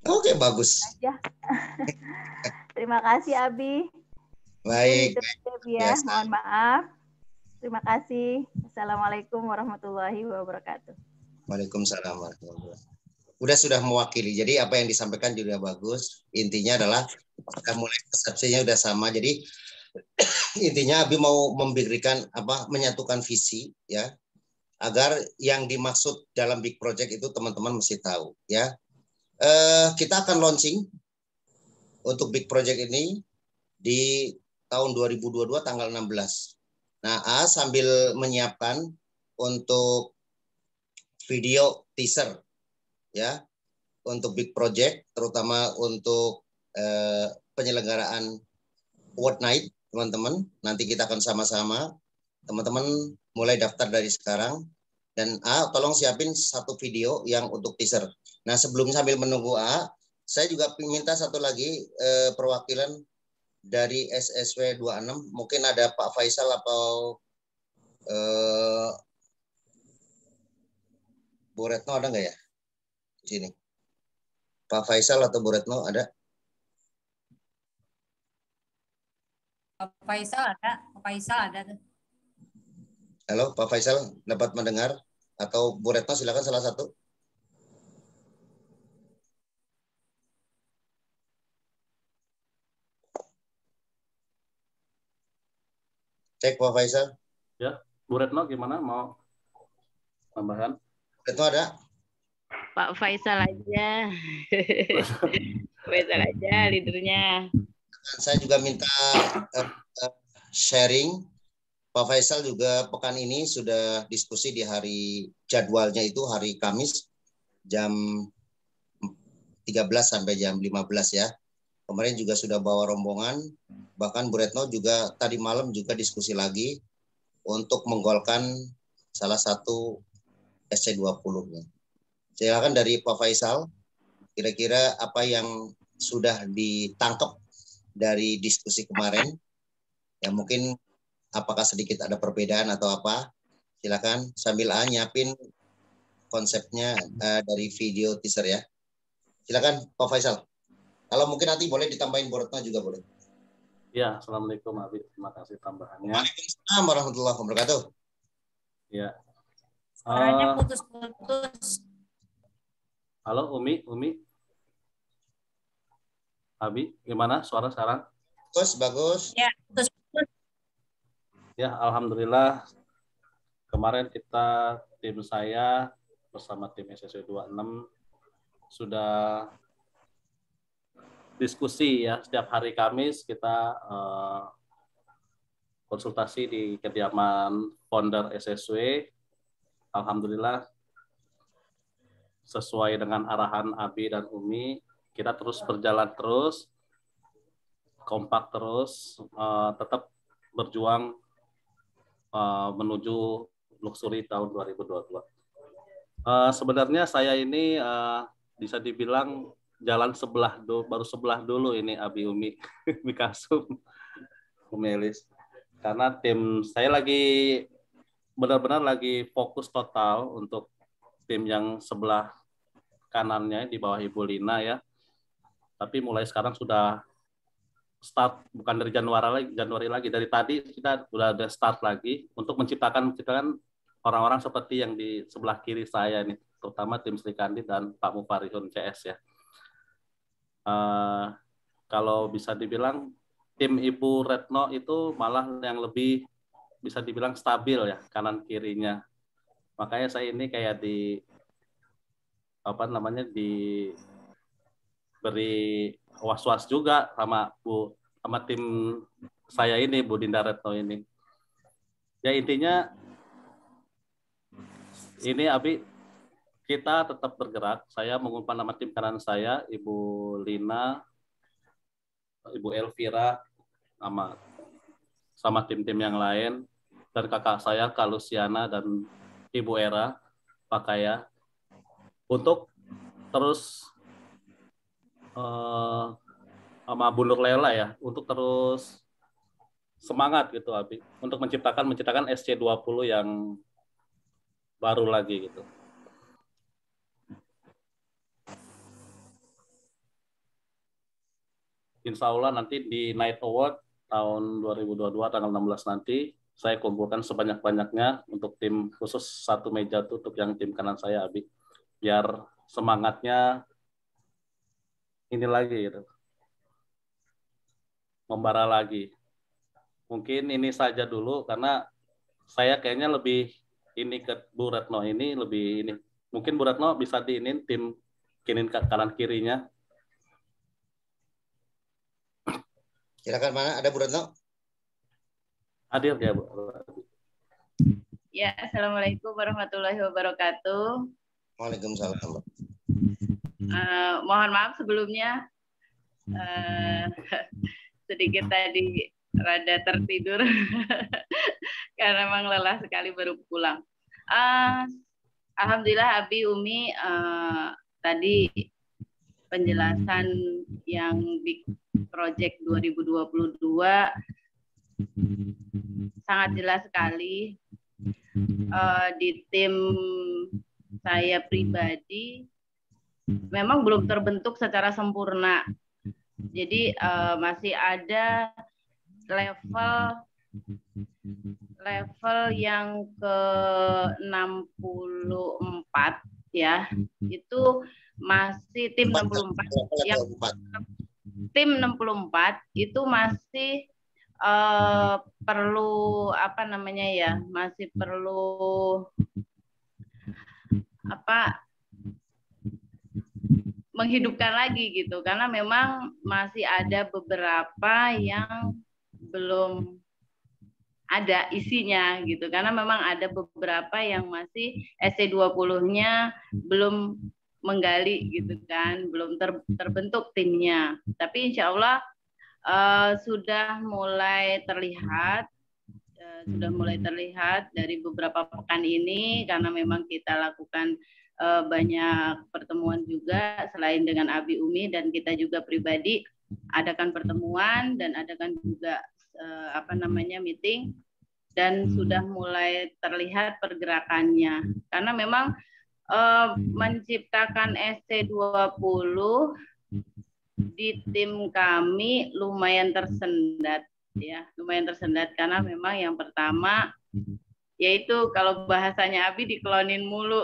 Oke, bagus. Terima kasih, Abi. Baik. Ya, mohon maaf. Terima kasih. Assalamualaikum warahmatullahi wabarakatuh. Waalaikumsalam warahmatullahi wabarakatuh. Sudah mewakili. Jadi apa yang disampaikan juga bagus. Intinya adalah kita mulai persepsinya sudah sama. Jadi intinya Abi mau menyatukan visi ya, agar yang dimaksud dalam big project itu teman-teman mesti tahu ya. Kita akan launching untuk big project ini di tahun 2022 tanggal 16. Nah, sambil menyiapkan untuk video teaser ya untuk big project, terutama untuk penyelenggaraan World Night, teman-teman. Nanti kita akan sama-sama, teman-teman mulai daftar dari sekarang dan tolong siapin satu video yang untuk teaser. Nah, sebelum sambil menunggu saya juga minta satu lagi perwakilan dari SSW 26, mungkin ada Pak Faisal atau Bu Retno ada nggak ya di sini? Pak Faisal atau Bu Retno ada? Pak Faisal ada, Pak Faisal ada. Halo, Pak Faisal dapat mendengar? Atau Bu Retno silakan salah satu. Cek Pak Faisal. Ya, Bu Retno gimana mau tambahan? Retno ada? Pak Faisal aja. Faisal aja leadernya. Saya juga minta sharing. Pak Faisal juga pekan ini sudah diskusi di hari jadwalnya itu hari Kamis jam 13 sampai jam 15 ya. Kemarin juga sudah bawa rombongan, bahkan Bu Retno juga tadi malam juga diskusi lagi untuk menggolkan salah satu SC20-nya. Silakan dari Pak Faisal, kira-kira apa yang sudah ditangkap dari diskusi kemarin? Ya mungkin apakah sedikit ada perbedaan atau apa? Silakan sambil nyiapin konsepnya dari video teaser ya. Silakan Pak Faisal. Kalau mungkin nanti boleh ditambahin Bu Retno juga boleh. Ya, Assalamualaikum Abi. Terima kasih tambahannya. Waalaikumsalam warahmatullahi wabarakatuh. Ya. Suaranya putus-putus. Halo Umi. Abi, gimana suara sekarang? Bagus. Ya, putus-putus. Ya, alhamdulillah. Kemarin tim saya bersama tim SSW 26 sudah diskusi ya, setiap hari Kamis kita konsultasi di kediaman founder SSW. Alhamdulillah sesuai dengan arahan Abi dan Umi, kita terus berjalan terus, kompak terus, tetap berjuang menuju luxury tahun 2022. Sebenarnya saya ini bisa dibilang jalan baru sebelah dulu ini Abi Umi Mikasum Umi Elis. Karena tim saya lagi benar-benar lagi fokus total untuk tim yang sebelah kanannya di bawah Ibu Lina ya. Tapi mulai sekarang sudah start, bukan dari Januari lagi, dari tadi kita sudah ada start lagi untuk menciptakan orang-orang seperti yang di sebelah kiri saya nih, terutama tim Sri Kandi dan Pak Mufarihun CS ya. Kalau bisa dibilang tim Ibu Retno itu malah yang lebih bisa dibilang stabil ya kanan kirinya. Makanya saya ini kayak diberi was-was juga sama tim saya ini, Bu Dinda Retno ini. Ya intinya ini Abi, kita tetap bergerak. Saya mengumpan nama tim kanan saya, Ibu Lina, Ibu Elvira, sama tim-tim yang lain, dan kakak saya, Kak Luciana, dan Ibu Era, Pak Kaya, untuk terus sama Bu Nur Lela ya, untuk terus semangat gitu Abi, untuk menciptakan SC20 yang baru lagi gitu. Insya Allah nanti di Night Award tahun 2022 tanggal 16 nanti saya kumpulkan sebanyak-banyaknya untuk tim khusus satu meja tuh untuk yang tim kanan saya Abi, biar semangatnya ini lagi gitu, membara lagi. Mungkin ini saja dulu karena saya kayaknya lebih ini ke Bu Retno ini lebih ini. Mungkin Bu Retno bisa diinin tim kanan kirinya. Silakan, mana ada Bu Retno? Hadir ya Bu. Ya, Assalamualaikum warahmatullahi wabarakatuh. Waalaikumsalam. Mohon maaf sebelumnya sedikit tadi rada tertidur karena memang lelah sekali baru pulang. Alhamdulillah Abi Umi tadi penjelasan yang Big Project 2022 sangat jelas sekali. Di tim saya pribadi memang belum terbentuk secara sempurna. Jadi masih ada level yang ke-64 ya. Itu masih tim 64. Yang tim 64 itu masih perlu masih perlu menghidupkan lagi gitu, karena memang masih ada beberapa yang belum ada isinya gitu, karena memang ada beberapa yang masih SC20-nya belum menggali gitu kan, belum terbentuk timnya. Tapi insya Allah sudah mulai terlihat dari beberapa pekan ini, karena memang kita lakukan banyak pertemuan juga selain dengan Abi Umi, dan kita juga pribadi adakan pertemuan dan adakan juga meeting, dan sudah mulai terlihat pergerakannya, karena memang menciptakan SC20 di tim kami lumayan tersendat ya, karena memang yang pertama yaitu kalau bahasanya Abi diklonin mulu.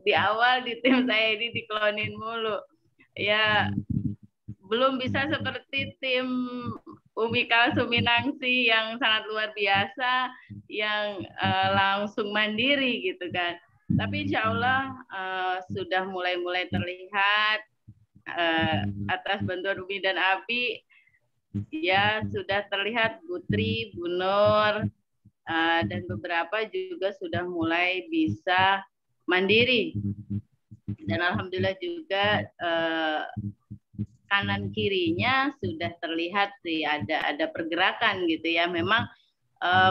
Di awal di tim saya ini diklonin mulu. Ya belum bisa seperti tim Umi Kalsuminangsi yang sangat luar biasa, yang langsung mandiri gitu kan. Tapi insya Allah sudah mulai terlihat atas bantuan Umi dan Abi, ya sudah terlihat Putri, Bu Nur, dan beberapa juga sudah mulai bisa mandiri. Dan alhamdulillah juga kanan kirinya sudah terlihat sih ada pergerakan gitu ya. Memang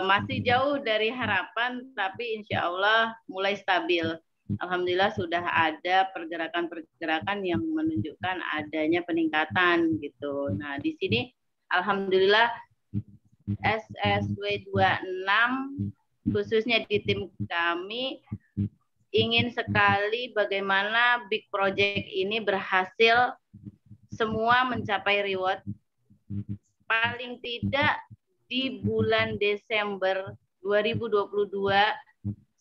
masih jauh dari harapan, tapi insya Allah mulai stabil. alhamdulillah sudah ada pergerakan-pergerakan yang menunjukkan adanya peningkatan gitu. Nah, di sini alhamdulillah SSW 26 khususnya di tim kami ingin sekali bagaimana big project ini berhasil semua mencapai reward. Paling tidak di bulan Desember 2022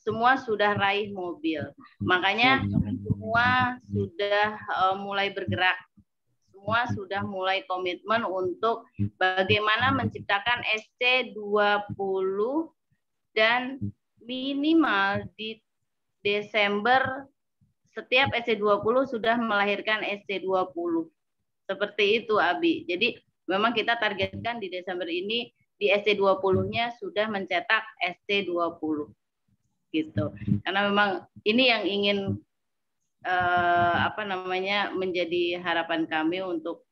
semua sudah raih mobil. Makanya semua sudah mulai bergerak. Semua sudah mulai komitmen untuk bagaimana menciptakan SC20 dan minimal di Desember setiap SC20 sudah melahirkan SC20. Seperti itu, Abi. Jadi memang kita targetkan di Desember ini di SC20-nya sudah mencetak SC20. Gitu. Karena memang ini yang ingin menjadi harapan kami untuk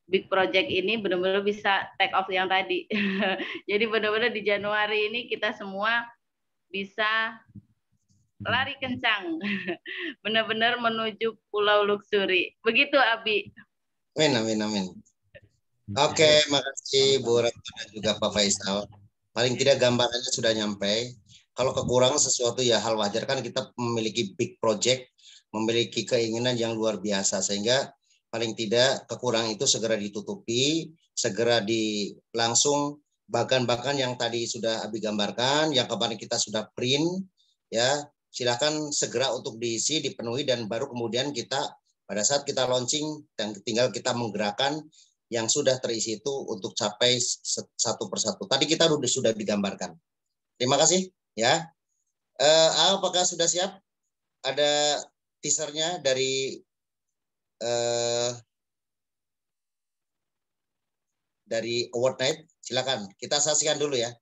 big project ini benar-benar bisa take off yang tadi. Jadi benar-benar di Januari ini kita semua bisa lari kencang, benar-benar menuju Pulau Luxury. Begitu, Abi. Amin. Oke, makasih Bu Ratna dan juga Pak Faisal. Paling tidak gambarannya sudah nyampe. Kalau kekurangan sesuatu ya hal wajar, kan kita memiliki big project, memiliki keinginan yang luar biasa, sehingga paling tidak kekurangan itu segera ditutupi, segera langsung bahkan yang tadi sudah Abi gambarkan, yang kemarin kita sudah print, ya silakan segera untuk diisi, dipenuhi, dan baru kemudian kita pada saat kita launching dan tinggal kita menggerakkan yang sudah terisi itu untuk capai satu persatu. Tadi kita sudah digambarkan. Terima kasih. Ya, apakah sudah siap? Ada teasernya dari Award Night. Silakan, kita saksikan dulu ya.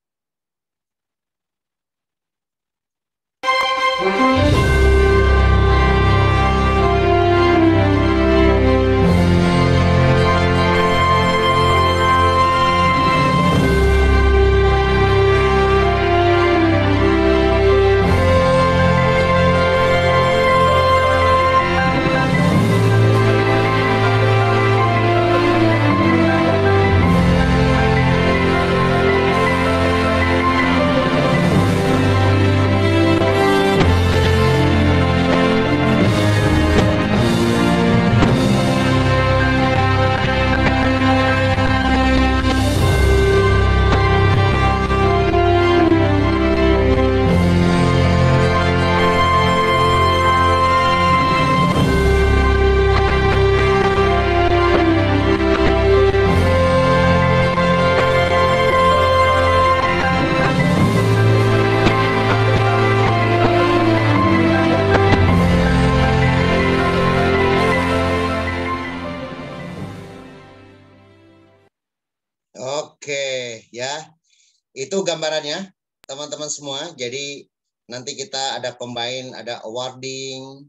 Itu gambarannya teman-teman semua. Jadi nanti kita ada combine, ada awarding,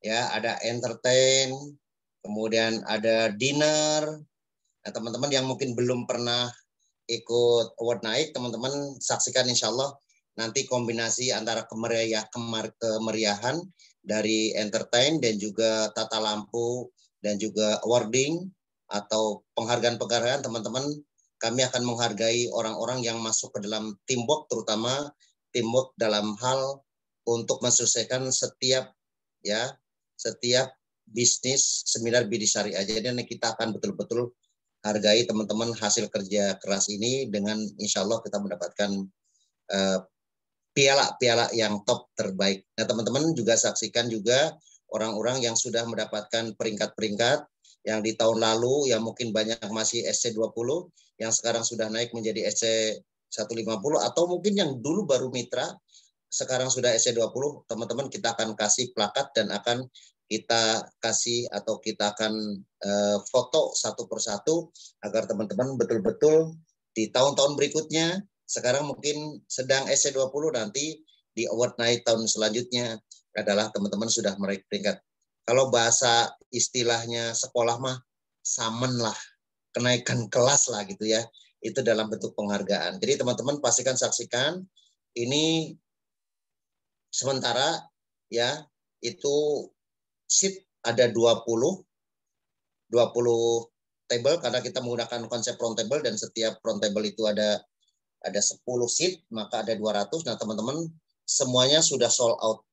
ya, ada entertain, kemudian ada dinner. Nah, teman-teman yang mungkin belum pernah ikut award night, teman-teman saksikan insya Allah nanti kombinasi antara kemeriahan dari entertain dan juga tata lampu dan juga awarding atau penghargaan-penghargaan. Teman-teman, kami akan menghargai orang-orang yang masuk ke dalam teamwork, terutama teamwork dalam hal untuk menselesaikan setiap bisnis seminar BIDI Syariah. Jadi kita akan betul-betul hargai teman-teman hasil kerja keras ini, dengan insya Allah kita mendapatkan piala-piala yang top terbaik. Nah, teman-teman juga saksikan juga orang-orang yang sudah mendapatkan peringkat-peringkat yang di tahun lalu yang mungkin banyak masih SC20, yang sekarang sudah naik menjadi SC150, atau mungkin yang dulu baru mitra sekarang sudah SC20. Teman-teman, kita akan kasih plakat dan akan kita kasih atau kita akan foto satu persatu agar teman-teman betul-betul di tahun-tahun berikutnya, sekarang mungkin sedang SC20, nanti di award night tahun selanjutnya adalah teman-teman sudah meraih peringkat. Kalau bahasa istilahnya sekolah mah samen lah, kenaikan kelas lah gitu ya. Itu dalam bentuk penghargaan. Jadi teman-teman pastikan saksikan ini sementara ya, itu seat ada 20 table karena kita menggunakan konsep round table dan setiap round table itu ada 10 seat, maka ada 200. Nah, teman-teman semuanya sudah sold out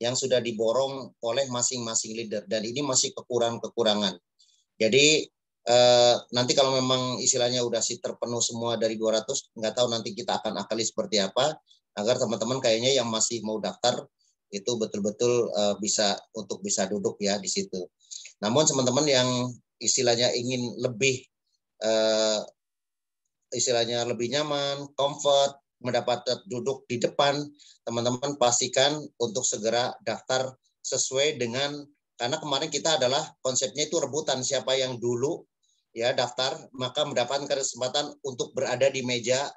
yang sudah diborong oleh masing-masing leader dan ini masih kekurangan. Jadi nanti kalau memang istilahnya udah seat terpenuh semua dari 200, nggak tahu nanti kita akan akali seperti apa agar teman-teman kayaknya yang masih mau daftar itu betul-betul bisa duduk ya di situ. Namun teman-teman yang istilahnya ingin lebih istilahnya lebih nyaman, comfort, mendapat duduk di depan, teman-teman pastikan untuk segera daftar sesuai dengan, karena kemarin kita adalah konsepnya itu rebutan, siapa yang dulu ya daftar maka mendapatkan kesempatan untuk berada di meja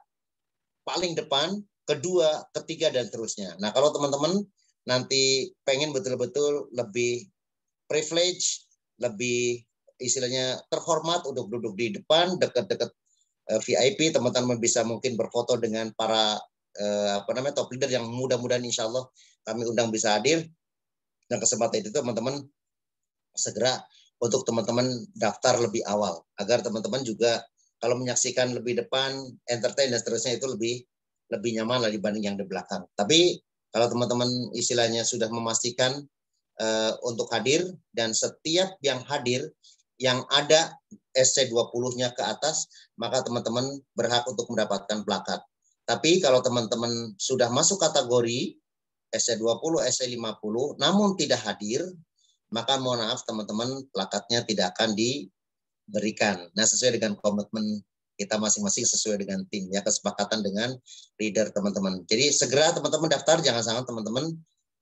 paling depan, kedua, ketiga dan terusnya. Nah, kalau teman-teman nanti pengen betul-betul lebih privilege, lebih istilahnya terhormat untuk duduk di depan dekat-dekat VIP, teman-teman bisa mungkin berfoto dengan para top leader yang mudah-mudahan insya Allah kami undang bisa hadir. Dan kesempatan itu teman-teman segera untuk teman-teman daftar lebih awal agar teman-teman juga kalau menyaksikan lebih depan, entertain dan seterusnya itu lebih nyaman lah dibanding yang di belakang. Tapi kalau teman-teman istilahnya sudah memastikan untuk hadir dan setiap yang hadir yang ada SC20-nya ke atas, maka teman-teman berhak untuk mendapatkan plakat. Tapi kalau teman-teman sudah masuk kategori SC20, SC50, namun tidak hadir, maka mohon maaf teman-teman plakatnya tidak akan diberikan. Nah, sesuai dengan komitmen kita masing-masing, sesuai dengan tim, ya kesepakatan dengan leader teman-teman. Jadi segera teman-teman daftar, jangan sampai teman-teman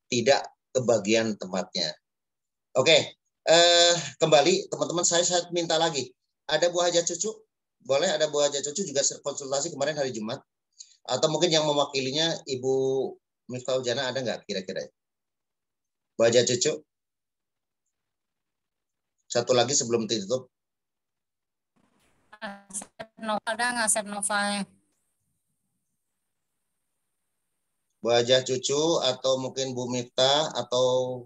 tidak kebagian tempatnya. Oke, kembali teman-teman saya minta lagi. Ada Bu Haja Cucu? Boleh ada Bu Haja Cucu juga konsultasi kemarin hari Jumat. Atau mungkin yang mewakilinya Ibu Miftah Jana ada nggak kira-kira? Bu Haja Cucu? Satu lagi sebelum ditutup. Ada nggak Sep Nova? Bu Haja Cucu atau mungkin Bu Miftah atau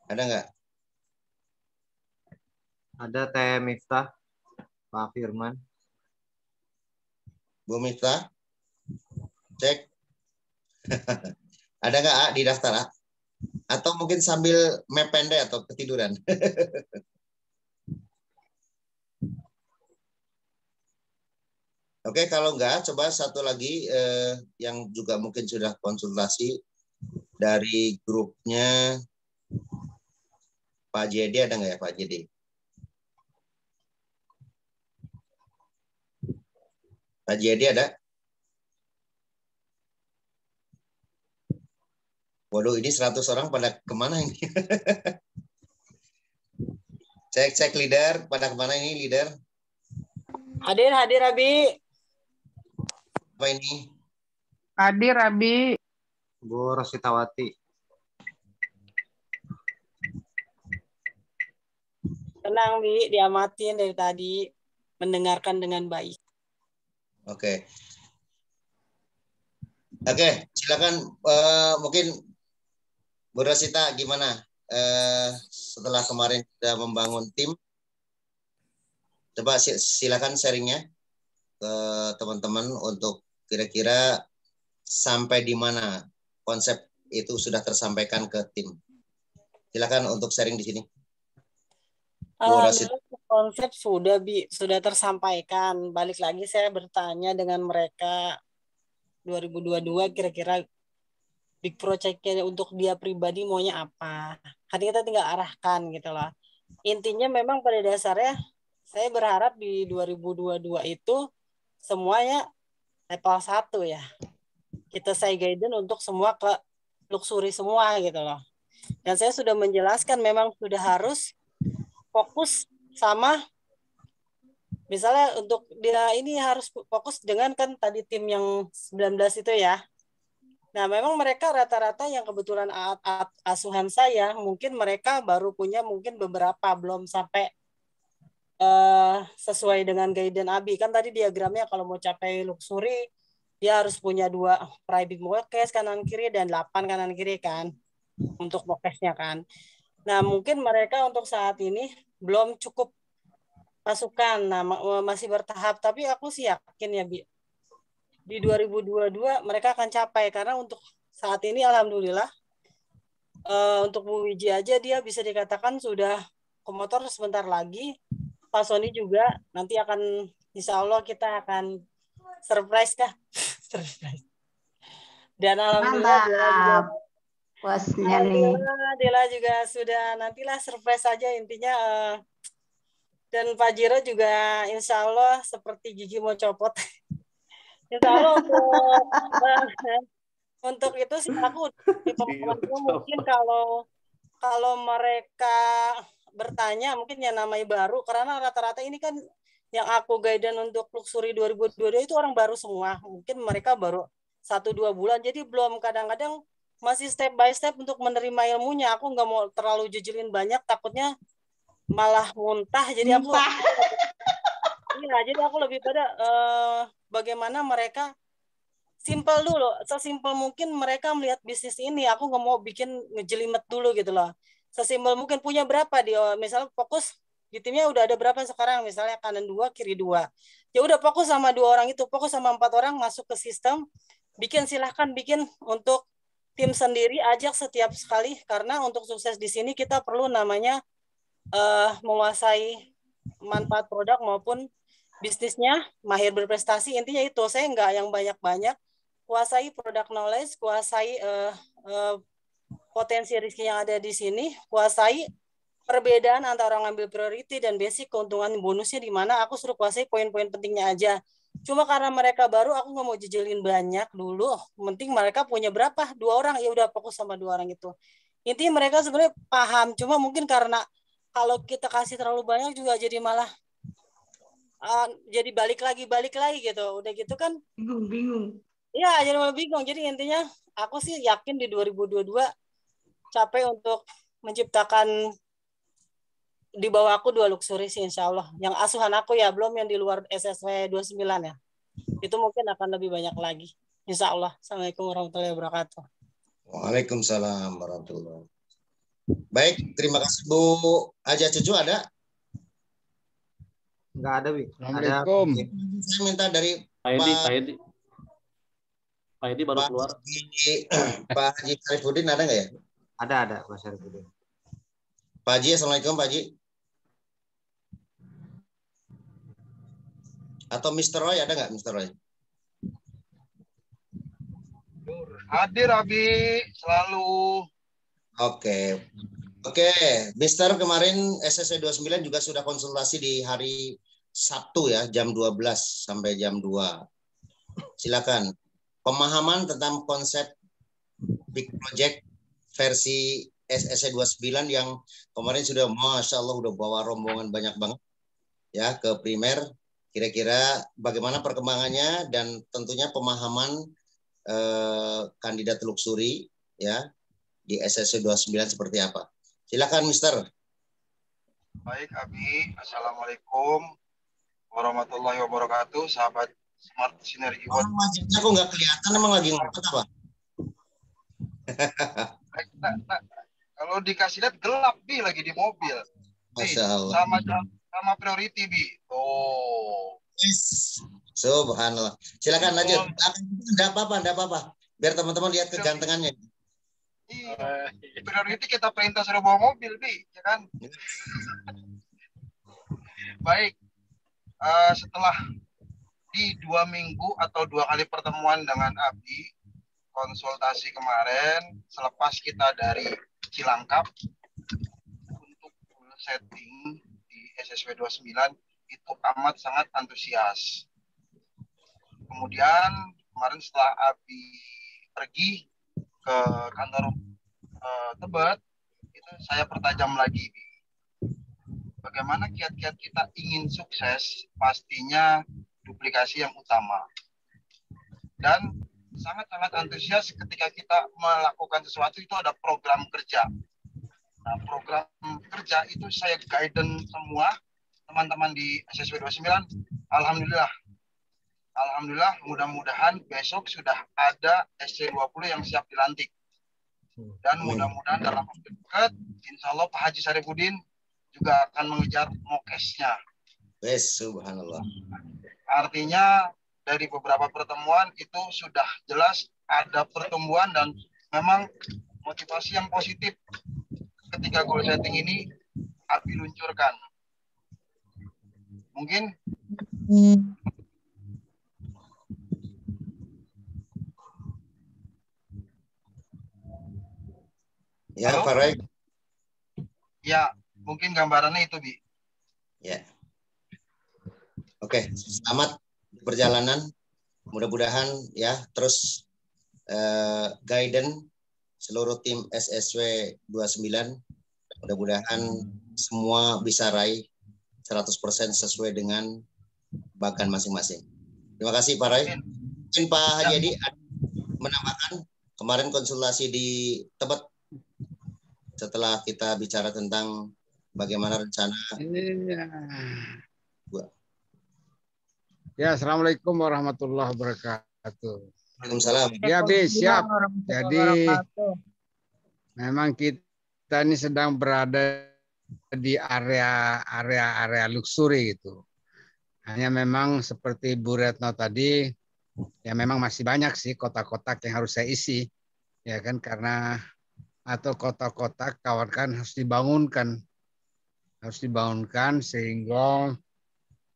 ada nggak? Ada Teh Miftah, Pak Firman. Bu Miftah, cek. Ada nggak di daftar? Atau mungkin sambil map pendek atau ketiduran? Oke, kalau enggak, coba satu lagi yang juga mungkin sudah konsultasi dari grupnya Pak JD, ada nggak ya Pak JD? Pak JD ada? Waduh, ini 100 orang pada kemana ini? Cek leader, pada kemana ini leader? Hadir Abi. Apa ini? Hadir Abi. Bu Rositawati. Tenang Bi, diamatin dari tadi, mendengarkan dengan baik. Oke, silakan mungkin Bu Rosita gimana setelah kemarin sudah membangun tim? Coba silakan sharingnya ke teman-teman untuk kira-kira sampai di mana konsep itu sudah tersampaikan ke tim. Silakan untuk sharing di sini. Konsep sudah tersampaikan. Balik lagi saya bertanya dengan mereka 2022 kira-kira big project-nya untuk dia pribadi maunya apa. Kan kita tinggal arahkan gitu loh. Intinya memang pada dasarnya saya berharap di 2022 itu semuanya level 1 ya. Kita saya guidance untuk semua ke luxury semua gitu loh. Dan saya sudah menjelaskan memang sudah harus fokus sama misalnya untuk dia ini harus fokus dengan kan tadi tim yang 19 itu ya. Nah, memang mereka rata-rata yang kebetulan asuhan saya, mungkin mereka baru punya mungkin beberapa, belum sampai sesuai dengan guidance Abi. Kan tadi diagramnya kalau mau capai luxury, dia harus punya 2 private mokes kanan kiri dan 8 kanan kiri kan untuk mokesnya kan. Nah, mungkin mereka untuk saat ini belum cukup pasukan, nah masih bertahap, tapi aku sih yakin ya Bi, di 2022 mereka akan capai karena untuk saat ini alhamdulillah untuk Bu Wiji aja dia bisa dikatakan sudah ke motor sebentar lagi. Pak Sony juga nanti akan insya Allah kita akan surprise dah. Surprise. Dan alhamdulillah bosnya nih. Dela juga sudah nantilah surprise saja intinya. Dan Pak Jiro juga insya Allah seperti gigi mau copot. Insya Allah untuk itu sih aku di pemahamanku mungkin kalau mereka bertanya mungkin yang namanya baru karena rata-rata ini kan yang aku guidance untuk Luxury 2022 itu orang baru semua. Mungkin mereka baru 1-2 bulan jadi belum kadang-kadang masih step by step untuk menerima ilmunya. Aku nggak mau terlalu jujulin banyak takutnya malah muntah jadi aku iya jadi aku lebih pada bagaimana mereka simple dulu, sesimpel mungkin mereka melihat bisnis ini. Aku nggak mau bikin ngejelimet dulu gitu loh. Sesimpel mungkin punya berapa dia, misalnya fokus di timnya udah ada berapa sekarang, misalnya kanan 2, kiri 2. Ya udah fokus sama 2 orang itu, fokus sama 4 orang masuk ke sistem, silahkan bikin untuk tim sendiri, ajak setiap sekali karena untuk sukses di sini kita perlu namanya menguasai manfaat produk maupun bisnisnya, mahir berprestasi. Intinya itu saya nggak yang banyak-banyak. Kuasai product knowledge, kuasai potensi rezeki yang ada di sini, kuasai perbedaan antara orang ngambil priority dan basic, keuntungan bonusnya di mana, aku suruh kuasai poin-poin pentingnya aja. Cuma karena mereka baru, aku nggak mau jejelin banyak dulu. Penting mereka punya berapa? 2 orang, ya udah fokus sama 2 orang itu. Intinya mereka sebenarnya paham, cuma mungkin karena kalau kita kasih terlalu banyak juga jadi malah jadi balik lagi gitu. Udah gitu kan bingung. Ya, jadi malah bingung. Jadi intinya aku sih yakin di 2022 capek untuk menciptakan di bawah aku 2 Luxury sih insya Allah. Yang asuhan aku ya, belum yang di luar SSW 29 ya. Itu mungkin akan lebih banyak lagi. Insya Allah. Assalamualaikum warahmatullahi wabarakatuh. Waalaikumsalam warahmatullahi wabarakatuh. Baik, terima kasih Bu Aja Cucu ada? Enggak ada, Bi. Assalamualaikum. Saya minta dari Pak Edi baru keluar. Pak Haji Syarifuddin ada nggak ya? Ada Pak Syarifuddin. Pak Haji, Assalamualaikum Pak Haji. Atau Mr. Roy ada nggak Mr. Roy? Hadir Abi, selalu. Oke, Mister kemarin SSW 29 juga sudah konsultasi di hari Sabtu ya, jam 12 sampai jam 2. Silakan. Pemahaman tentang konsep Big Project versi SSW 29 yang kemarin sudah Masya Allah udah bawa rombongan banyak banget ya ke primer. Kira-kira bagaimana perkembangannya dan tentunya pemahaman kandidat Luxury ya di SSW 29 seperti apa? Silakan, Mister. Baik, Abi. Assalamualaikum warahmatullahi wabarakatuh, sahabat Smart Synergy World. Wajahnya kok nggak kelihatan, emang lagi ngopet apa? Kalau dikasih lihat gelap, Bi, lagi di mobil. Masya Allah. Sama priority, Bi. Oh. Subhanallah. Silakan lanjut. Enggak apa-apa. Biar teman-teman lihat kegantengannya. Iya, priority kita perintah sudah bawa mobil, Bi, ya kan? Baik, setelah di 2 minggu atau 2 kali pertemuan dengan Abi, konsultasi kemarin, selepas kita dari Cilangkap untuk setting di SSW 29, itu amat sangat antusias. Kemudian kemarin setelah Abi pergi ke kantor Tebet, itu saya pertajam lagi. Bagaimana kiat-kiat kita ingin sukses, pastinya duplikasi yang utama. Dan sangat-sangat antusias ketika kita melakukan sesuatu itu ada program kerja. Nah, program kerja itu saya guidance semua teman-teman di SSW 29. Alhamdulillah Alhamdulillah, mudah-mudahan besok sudah ada SC20 yang siap dilantik. Dan mudah-mudahan dalam waktu dekat, insya Allah Pak Haji Sarifudin juga akan mengejar mokesnya. Subhanallah. Artinya dari beberapa pertemuan itu sudah jelas ada pertumbuhan dan memang motivasi yang positif ketika goal setting ini Abi luncurkan. Mungkin ya, Farai. Ya, mungkin gambarannya itu, Bi. Ya. Oke, selamat perjalanan. Mudah-mudahan ya terus guidance seluruh tim SSW 29. Mudah-mudahan semua bisa raih 100% sesuai dengan bagan masing-masing. Terima kasih Pak Rai. Mungkin Pak Haji Adi menambahkan kemarin konsultasi di Tebet setelah kita bicara tentang bagaimana rencana. Ya, Assalamualaikum warahmatullahi wabarakatuh. Waalaikumsalam. Ya, Bi, siap. Jadi memang kita ini sedang berada di area luxury gitu. Hanya memang seperti Bu Retno tadi, ya memang masih banyak sih kotak-kotak yang harus saya isi, ya kan, karena atau kotak-kotak kawan-kawan harus dibangunkan sehingga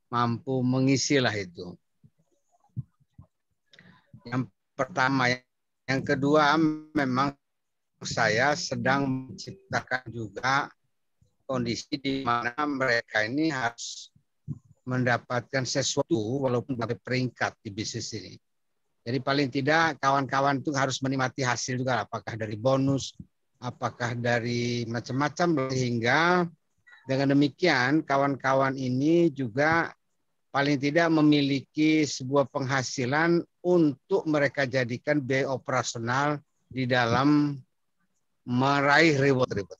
mampu mengisi lah itu. Yang pertama, yang kedua memang saya sedang menciptakan juga kondisi di mana mereka ini harus mendapatkan sesuatu walaupun sampai peringkat di bisnis ini. Jadi paling tidak kawan-kawan itu harus menikmati hasil juga, apakah dari bonus, apakah dari macam-macam, sehingga dengan demikian kawan-kawan ini juga paling tidak memiliki sebuah penghasilan untuk mereka jadikan biaya operasional di dalam meraih reward itu.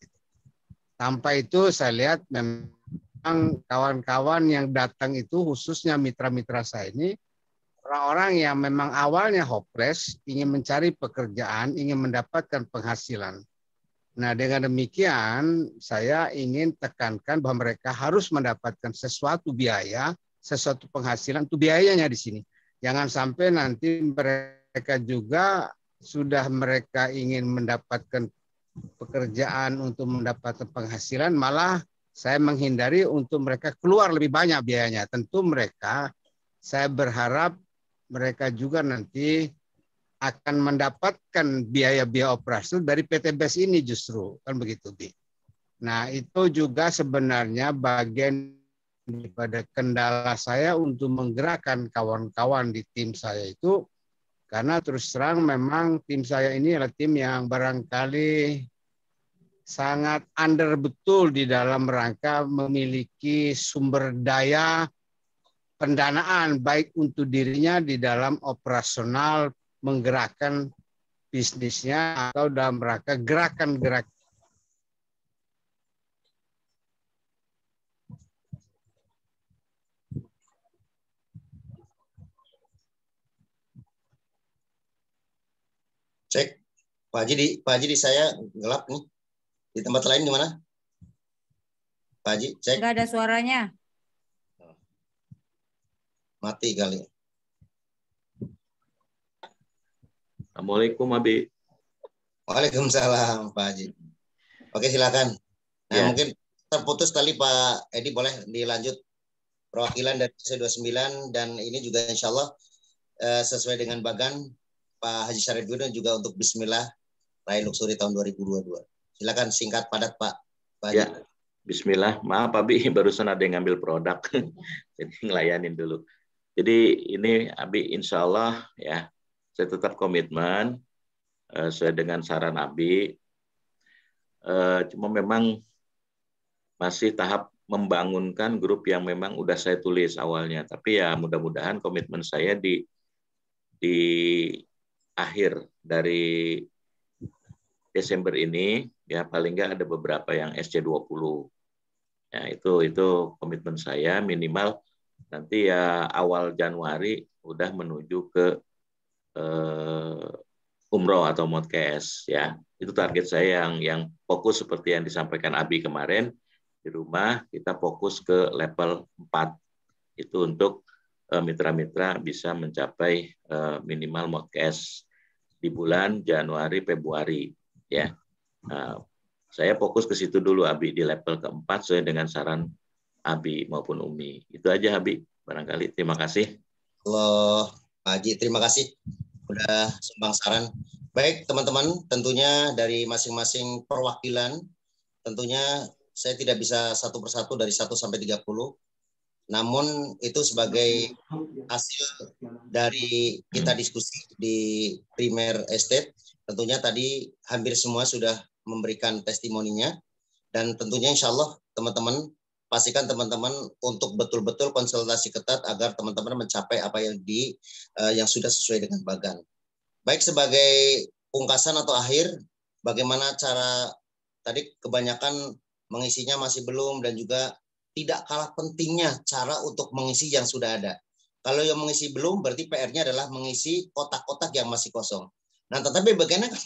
Tanpa itu saya lihat memang kawan-kawan yang datang itu khususnya mitra-mitra saya ini orang-orang yang memang awalnya hopeless, ingin mencari pekerjaan, ingin mendapatkan penghasilan. Nah, dengan demikian saya ingin tekankan bahwa mereka harus mendapatkan sesuatu biaya, sesuatu penghasilan, itu biayanya di sini. Jangan sampai nanti mereka juga sudah mereka ingin mendapatkan pekerjaan untuk mendapatkan penghasilan, malah saya menghindari untuk mereka keluar lebih banyak biayanya. Tentu mereka, saya berharap mereka juga nanti akan mendapatkan biaya-biaya operasional dari PT BES ini justru, kan begitu, Bi. Nah, itu juga sebenarnya bagian daripada kendala saya untuk menggerakkan kawan-kawan di tim saya itu, karena terus terang memang tim saya ini adalah tim yang barangkali sangat under betul di dalam rangka memiliki sumber daya pendanaan baik untuk dirinya di dalam operasional menggerakkan bisnisnya atau dalam rangka gerakan-gerakan. Cek, Pak Haji di saya gelap nih. Di tempat lain gimana? Pak Haji, cek. Nggak ada suaranya. Mati kali. Assalamualaikum, Abi. Waalaikumsalam, Pak Haji. Oke, silakan. Nah, Ya. mungkin terputus tadi Pak Edi, boleh dilanjut perwakilan dari C29 dan ini juga insya Allah sesuai dengan bagan Pak Haji Sarifudin juga untuk Bismillah Raih Luxury tahun 2022. Silakan singkat padat Pak Haji. Ya, Bismillah. Maaf Abi, barusan ada yang ngambil produk, jadi ngelayanin dulu. Jadi ini Abi insya Allah ya, saya tetap komitmen sesuai dengan saran Abi. Cuma memang masih tahap membangunkan grup yang memang udah saya tulis awalnya. Tapi ya mudah-mudahan komitmen saya di akhir dari Desember ini ya paling nggak ada beberapa yang SC20. Ya itu komitmen saya minimal nanti ya awal Januari udah menuju ke umroh atau modcast ya. Itu target saya yang fokus seperti yang disampaikan Abi kemarin. Di rumah kita fokus ke level 4. Itu untuk mitra-mitra bisa mencapai minimal modcast di bulan Januari Februari ya. Nah, saya fokus ke situ dulu Abi di level keempat sesuai dengan saran Abi maupun Umi. Itu aja Abi barangkali. Terima kasih. Allah, Pak Haji, terima kasih udah sumbang saran. Baik teman-teman, tentunya dari masing-masing perwakilan, tentunya saya tidak bisa satu persatu dari 1 sampai 30. Namun itu sebagai hasil dari kita diskusi di Primer Estate. Tentunya tadi hampir semua sudah memberikan testimoninya. Dan tentunya insya Allah teman-teman, pastikan teman-teman untuk betul-betul konsultasi ketat agar teman-teman mencapai apa yang yang sudah sesuai dengan bagan. Baik, sebagai pungkasan atau akhir, bagaimana cara tadi kebanyakan mengisinya masih belum, dan juga tidak kalah pentingnya cara untuk mengisi yang sudah ada. Kalau yang mengisi belum, berarti PR-nya adalah mengisi kotak-kotak yang masih kosong. Nah, tetapi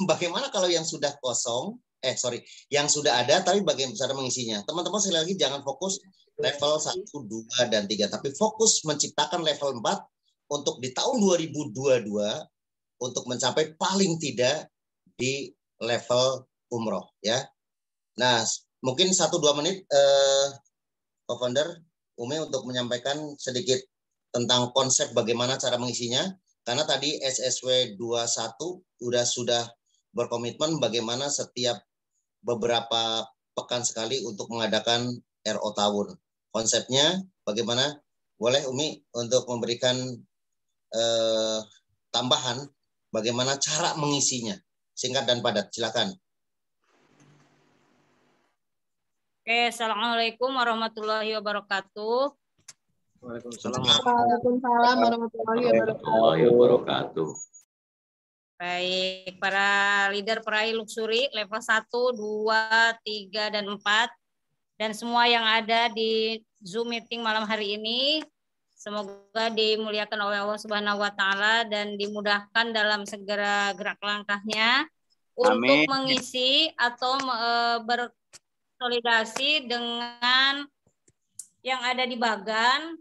bagaimana kalau yang sudah kosong, yang sudah ada, tapi bagaimana cara mengisinya? Teman-teman sekali lagi jangan fokus level 1, 2, dan 3, tapi fokus menciptakan level 4 untuk di tahun 2022 untuk mencapai paling tidak di level umroh ya. Nah, mungkin 1-2 menit co-founder Umi untuk menyampaikan sedikit tentang konsep bagaimana cara mengisinya, karena tadi SSW 21 sudah berkomitmen bagaimana setiap beberapa pekan sekali untuk mengadakan RO tahun. Konsepnya bagaimana? Boleh Umi untuk memberikan tambahan bagaimana cara mengisinya, singkat dan padat. Silakan. Oke, assalamualaikum warahmatullahi wabarakatuh. Waalaikumsalam warahmatullahi wabarakatuh. Baik, para leader peraih luxury level 1, 2, 3, dan 4, dan semua yang ada di Zoom meeting malam hari ini, semoga dimuliakan oleh Allah Subhanahu wa Ta'ala dan dimudahkan dalam segera gerak langkahnya untuk mengisi atau berkonsolidasi dengan yang ada di bagan.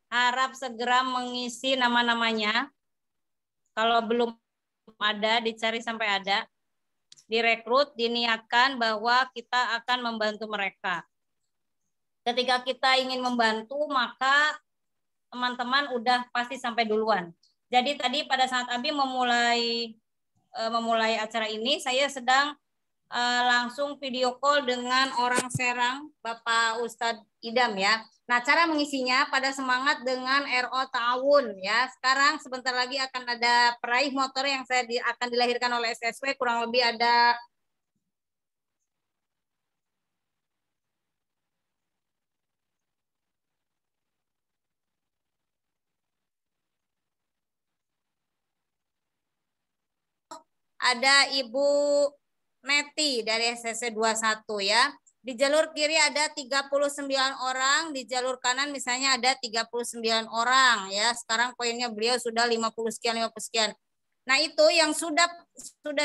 Harap segera mengisi nama-namanya. Kalau belum ada, dicari sampai ada. Direkrut, diniatkan bahwa kita akan membantu mereka. Ketika kita ingin membantu, maka teman-teman udah pasti sampai duluan. Jadi tadi pada saat Abi memulai acara ini, saya sedang langsung video call dengan orang Serang, Bapak Ustadz Idam ya. Nah, cara mengisinya pada semangat dengan RO tahun ya. Sekarang sebentar lagi akan ada peraih motor yang akan dilahirkan oleh SSW, kurang lebih ada Ibu Neti dari SSC 21 ya. Di jalur kiri ada 39 orang, di jalur kanan misalnya ada 39 orang ya. Sekarang poinnya beliau sudah 50 sekian. Nah, itu yang sudah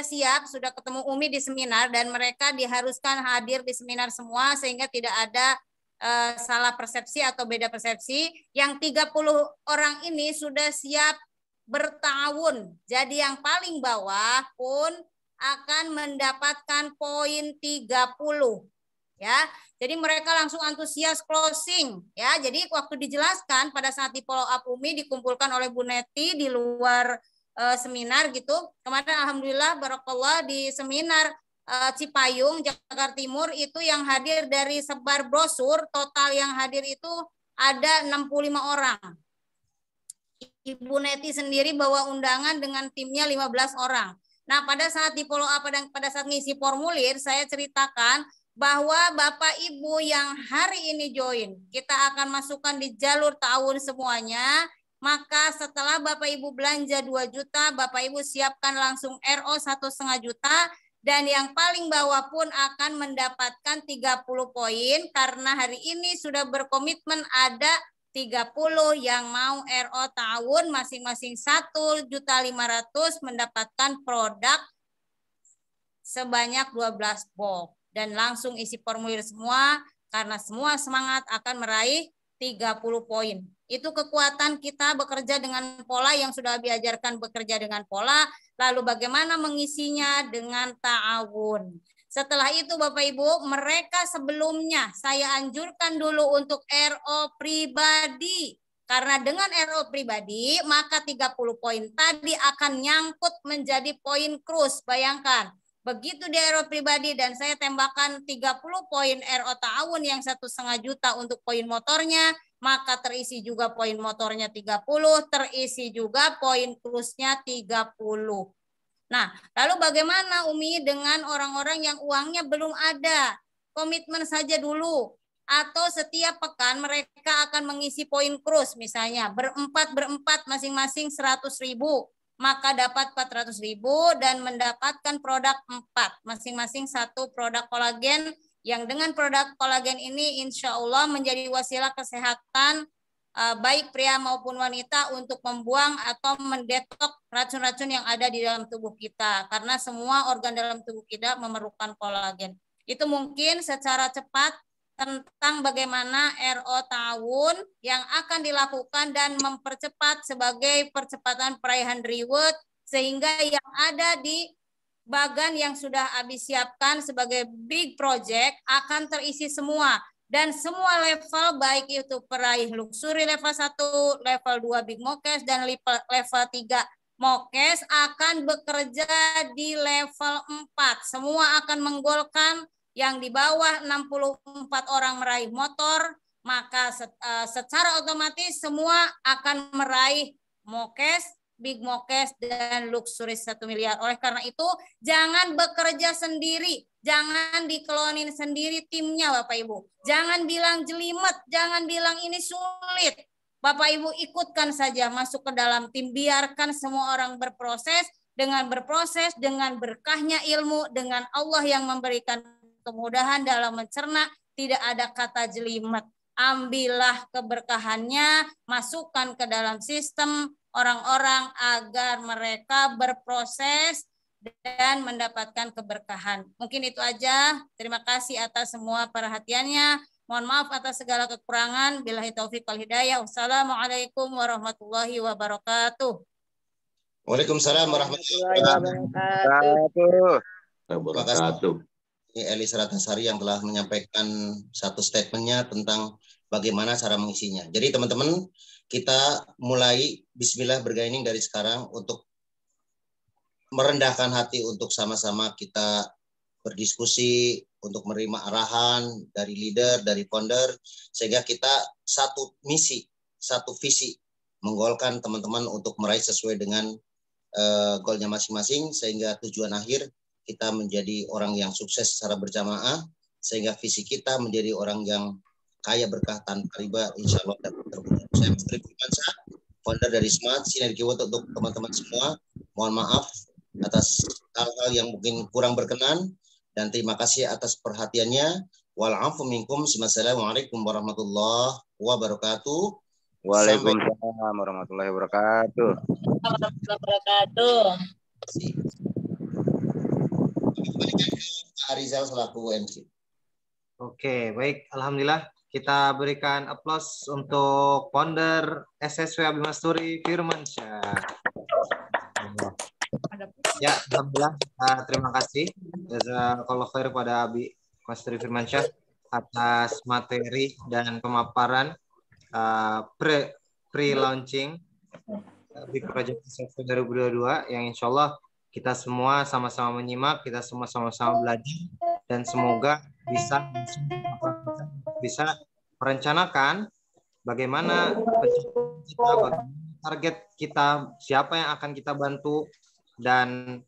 siap, sudah ketemu Umi di seminar dan mereka diharuskan hadir di seminar semua sehingga tidak ada salah persepsi atau beda persepsi. Yang 30 orang ini sudah siap bertahun. Jadi yang paling bawah pun akan mendapatkan poin 30 ya. Jadi mereka langsung antusias closing ya. Jadi waktu dijelaskan pada saat di follow up Umi dikumpulkan oleh Bu Neti di luar seminar gitu. Kemarin alhamdulillah barakallah di seminar Cipayung Jakarta Timur itu yang hadir dari sebar brosur, total yang hadir itu ada 65 orang. Ibu Neti sendiri bawa undangan dengan timnya 15 orang. Nah, pada saat di follow up dan pada saat ngisi formulir, saya ceritakan bahwa Bapak Ibu yang hari ini join, kita akan masukkan di jalur tahun semuanya. Maka setelah Bapak Ibu belanja 2 juta, Bapak Ibu siapkan langsung RO 1,5 juta. Dan yang paling bawah pun akan mendapatkan 30 poin karena hari ini sudah berkomitmen ada 30 yang mau RO tahun masing-masing 1.500.000 mendapatkan produk sebanyak 12 box dan langsung isi formulir semua karena semua semangat akan meraih 30 poin. Itu kekuatan kita bekerja dengan pola yang sudah diajarkan, bekerja dengan pola, lalu bagaimana mengisinya dengan ta'awun. Setelah itu Bapak Ibu, mereka sebelumnya saya anjurkan dulu untuk RO pribadi. Karena dengan RO pribadi, maka 30 poin tadi akan nyangkut menjadi poin krus. Bayangkan, begitu di RO pribadi dan saya tembakkan 30 poin RO ta'awun yang 1,5 juta untuk poin motornya, maka terisi juga poin motornya 30, terisi juga poin krusnya 30. Nah, lalu bagaimana Umi dengan orang-orang yang uangnya belum ada? Komitmen saja dulu. Atau setiap pekan mereka akan mengisi poin krus misalnya. Berempat masing-masing 100.000. Maka dapat 400.000 dan mendapatkan produk 4. Masing-masing 1 produk kolagen. Yang dengan produk kolagen ini insya Allah menjadi wasilah kesehatan baik pria maupun wanita untuk membuang atau mendetok racun-racun yang ada di dalam tubuh kita karena semua organ dalam tubuh kita memerlukan kolagen. Itu mungkin secara cepat tentang bagaimana RO tahun yang akan dilakukan dan mempercepat sebagai percepatan peraihan reward sehingga yang ada di bagan yang sudah habis siapkan sebagai big project akan terisi semua. Dan semua level baik itu peraih luxury level 1, level 2 big mokes dan level 3 mokes akan bekerja di level 4. Semua akan menggolkan yang di bawah 64 orang meraih motor, maka secara otomatis semua akan meraih mokes, big mokes dan luxury 1 miliar. Oleh karena itu, jangan bekerja sendiri. Jangan dikelonin sendiri timnya Bapak Ibu. Jangan bilang jelimet, jangan bilang ini sulit. Bapak Ibu ikutkan saja masuk ke dalam tim. Biarkan semua orang berproses dengan berkahnya ilmu, dengan Allah yang memberikan kemudahan dalam mencerna. Tidak ada kata jelimet. Ambillah keberkahannya, masukkan ke dalam sistem orang-orang agar mereka berproses dan mendapatkan keberkahan. Mungkin itu aja. Terima kasih atas semua perhatiannya. Mohon maaf atas segala kekurangan. Billahi taufiq wal hidayah. Wassalamualaikum warahmatullahi wabarakatuh. Waalaikumsalam warahmatullahi wabarakatuh. Terima kasih Elis Ratnasari yang telah menyampaikan satu statementnya tentang bagaimana cara mengisinya. Jadi teman-teman, kita mulai bismillah bergaining dari sekarang untuk merendahkan hati untuk sama-sama kita berdiskusi, untuk menerima arahan dari leader, dari founder, sehingga kita satu misi, satu visi, menggolkan teman-teman untuk meraih sesuai dengan goalnya masing-masing, sehingga tujuan akhir kita menjadi orang yang sukses secara berjamaah, sehingga visi kita menjadi orang yang kaya berkah tanpa riba, insya Allah dapat terwujud. Saya Mas Tri Firmansyah, founder dari Smart Sinergi Watt untuk teman-teman semua. Mohon maaf atas hal-hal yang mungkin kurang berkenan dan terima kasih atas perhatiannya. Wa'alaikum minkum. Assalamualaikum warahmatullahi wabarakatuh. Waalaikumsalam warahmatullahi wabarakatuh. Pak Rizal selaku MC. Oke, baik. Alhamdulillah. Kita berikan aplaus untuk founder SSW Abi Masturi Firmansyah. Ya, alhamdulillah. Terima kasih jazakallahu khair pada Abi Masturi Firmansyah atas materi dan pemaparan pre-launching Big Project SSW 2022 yang insya Allah kita semua sama-sama menyimak, kita semua sama-sama belajar dan semoga bisa merencanakan bagaimana target kita, siapa yang akan kita bantu, dan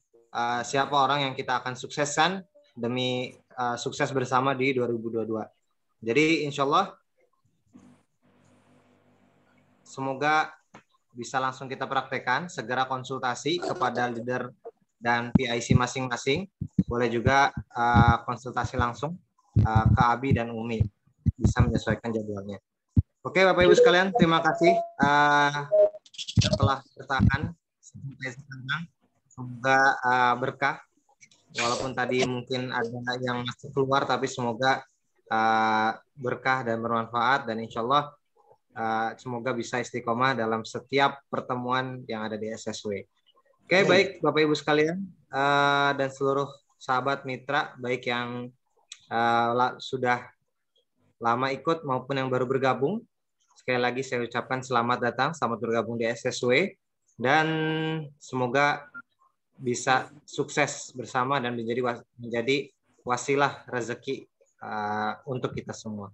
siapa orang yang kita akan sukseskan demi sukses bersama di 2022. Jadi insya Allah semoga bisa langsung kita praktekkan, segera konsultasi kepada leader dan PIC masing-masing. Boleh juga konsultasi langsung ke Abi dan Umi, bisa menyesuaikan jadwalnya. Oke, Bapak Ibu sekalian, terima kasih telah bertahan sampai sekarang. Semoga berkah. Walaupun tadi mungkin ada yang masih keluar, tapi semoga berkah dan bermanfaat, dan insya Allah semoga bisa istiqomah dalam setiap pertemuan yang ada di SSW. Oke, baik Bapak Ibu sekalian dan seluruh sahabat mitra, baik yang sudah lama ikut maupun yang baru bergabung. Sekali lagi saya ucapkan selamat datang, selamat bergabung di SSW, dan semoga bisa sukses bersama dan menjadi wasilah rezeki untuk kita semua.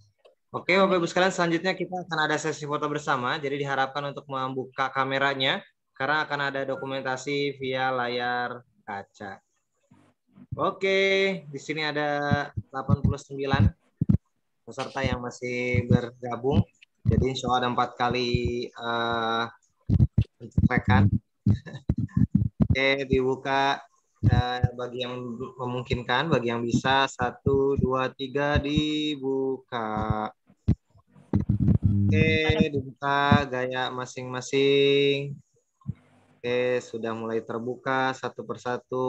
Oke, Bapak Ibu sekalian, selanjutnya kita akan ada sesi foto bersama. Jadi diharapkan untuk membuka kameranya karena akan ada dokumentasi via layar kaca. Oke, di sini ada 89 peserta yang masih bergabung. Jadi insya Allah ada 4 kali pencetakan. Oke, dibuka bagi yang memungkinkan, bagi yang bisa 1, 2, 3 dibuka. Oke, dibuka gaya masing-masing. Oke, sudah mulai terbuka satu persatu.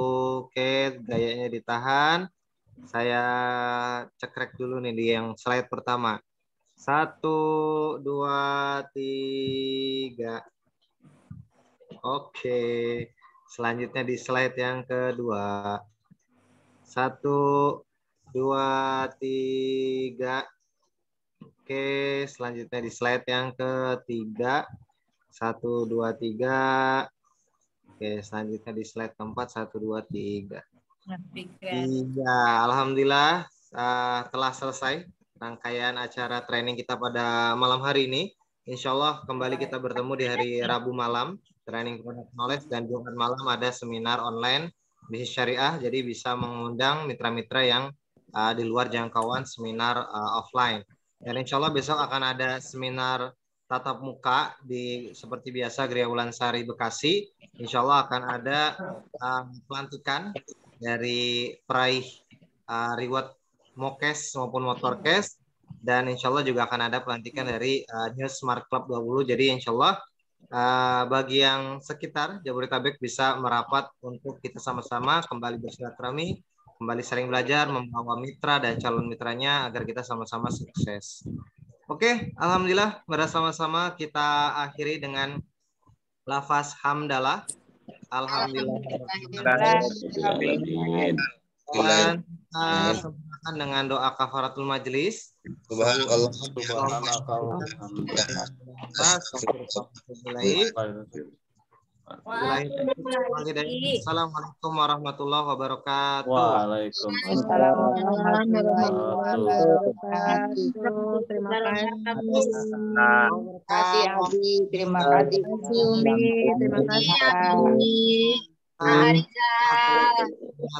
Oke, gayanya ditahan. Saya cekrek dulu nih di yang slide pertama. 1, 2, 3. Oke, selanjutnya di slide yang kedua. 1, 2, 3. Oke, selanjutnya di slide yang ketiga. 1, 2, 3. Oke, selanjutnya di slide keempat. 1, 2, 3. Iya, alhamdulillah telah selesai rangkaian acara training kita pada malam hari ini. Insya Allah kembali kita bertemu di hari Rabu malam, training product knowledge, dan Jumat malam ada seminar online bisnis syariah. Jadi bisa mengundang mitra-mitra yang di luar jangkauan seminar offline. Dan insya Allah besok akan ada seminar tatap muka di seperti biasa Gria Wulansari Bekasi. Insya Allah akan ada pelantikan dari peraih reward Mokes maupun Motorcast, dan insya Allah juga akan ada pelantikan dari New Smart Club 20. Jadi insya Allah bagi yang sekitar Jabodetabek bisa merapat untuk kita sama-sama kembali bersilaturahmi, kembali sering belajar, membawa mitra dan calon mitranya agar kita sama-sama sukses. Oke, alhamdulillah bersama-sama kita akhiri dengan lafaz hamdalah. Alhamdulillah. Dan sempurnakan dengan doa kafaratul majelis. Assalamualaikum warahmatullahi wabarakatuh. Waalaikumsalam warahmatullahi wabarakatuh. Terima kasih Abi, terima kasih Umi, terima kasih Abi.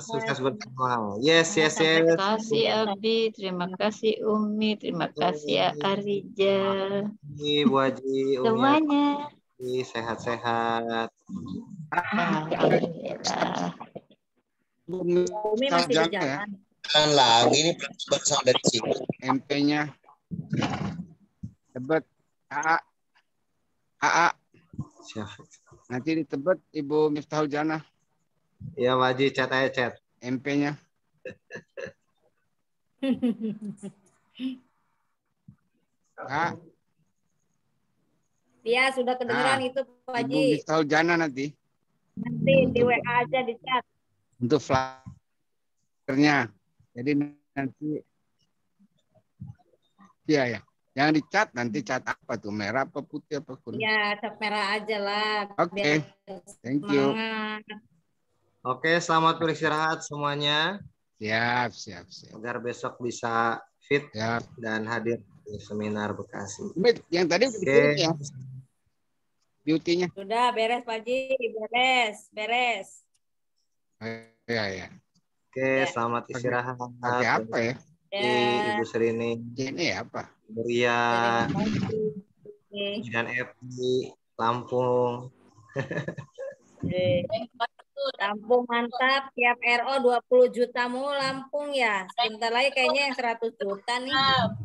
Sukses bersama. Yes. Terima kasih Abi, terima kasih Umi, terima kasih Arija. Bu Haji, semuanya. Sehat-sehat. Alhamdulillah. Umi masih di jalan. Kan lagi ini bersama dari sini. MP-nya. Tebet. AA. Nanti ditebet Ibu Miftahul Jannah. Ya wajib chat aja chat. MP-nya. Iya, sudah kedengeran itu Pak Haji. Ibu Miftahul Jannah nanti. Nanti di WA aja di chat. Untuk flyernya. Jadi nanti ya. Jangan dicat, nanti cat apa tuh? Merah apa putih apa kuning? Ya, cat merah aja lah. Oke. Thank you. Oke, selamat beristirahat semuanya. Siap. Agar besok bisa fit dan hadir di seminar Bekasi. Yang tadi udah ya. Beauty-nya. Sudah beres Pak Haji, beres. Ya. Oke, selamat istirahat. Pakai apa ya? Ibu Serini. Ini apa? Buria. Dan Epi, Lampung. Lampung mantap, tiap RO 20 juta mulu Lampung ya. Sebentar lagi kayaknya yang 100 juta nih.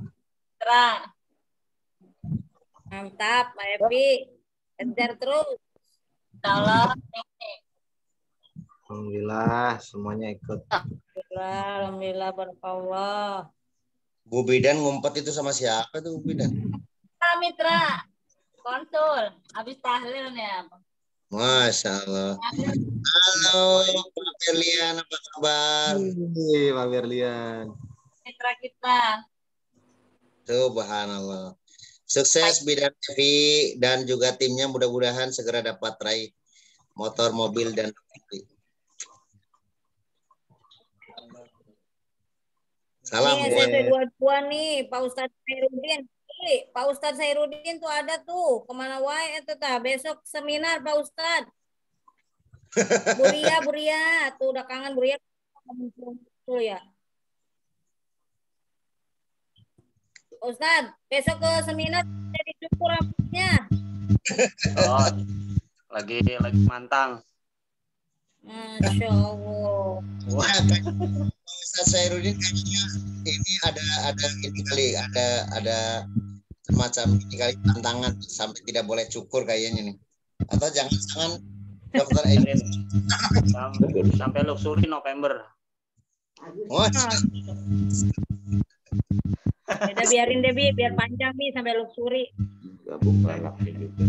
Mantap, Pak Epi. Kejar terus. Salam. Alhamdulillah semuanya ikut. Alhamdulillah, barakallah. Bu Bidan ngumpet itu sama siapa tuh Bu Bidan? Mitra, konsul, habis tahlilnya. Masya Allah. Halo Pak Berlian, apa kabar? Pak Berlian. Mitra kita. Subhanallah. Sukses Bidan TV dan juga timnya, mudah-mudahan segera dapat raih motor, mobil, dan salam. Nih SMP 22 nih, Pak Ustadz Sairudin. Pak Ustadz Sairudin tuh ada tuh. Kemana wae itu tah? Besok seminar Pak Ustadz. Buria. Tuh udah kangen Buria. Tuh ya. Pak Ustadz, besok ke seminar jadi cukur rambutnya. Oh, lagi mantang. Masya Allah. Wah, Ustaz Sairudin kayaknya ini ada ini kali, ada semacam ini kali tantangan sampai tidak boleh cukur kayaknya nih. Atau jangan-jangan dokter Edwin sampai luxury November. Wah. Udah biarin deh Bi, biar panjang Bi sampai luxury. Gabung balap juga.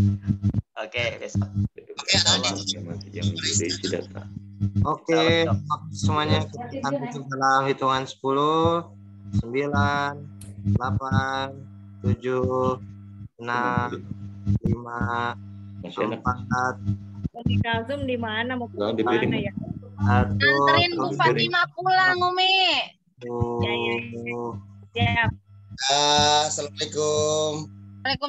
Oke, besok. Oke, semuanya kita tutup dalam hitungan 10, 9, 8, 7, 6, 5, 4. Umi Kalsum di mana mau ke mana ya? Anterin Bu Fatimah pulang, Umi. Ya. Assalamualaikum.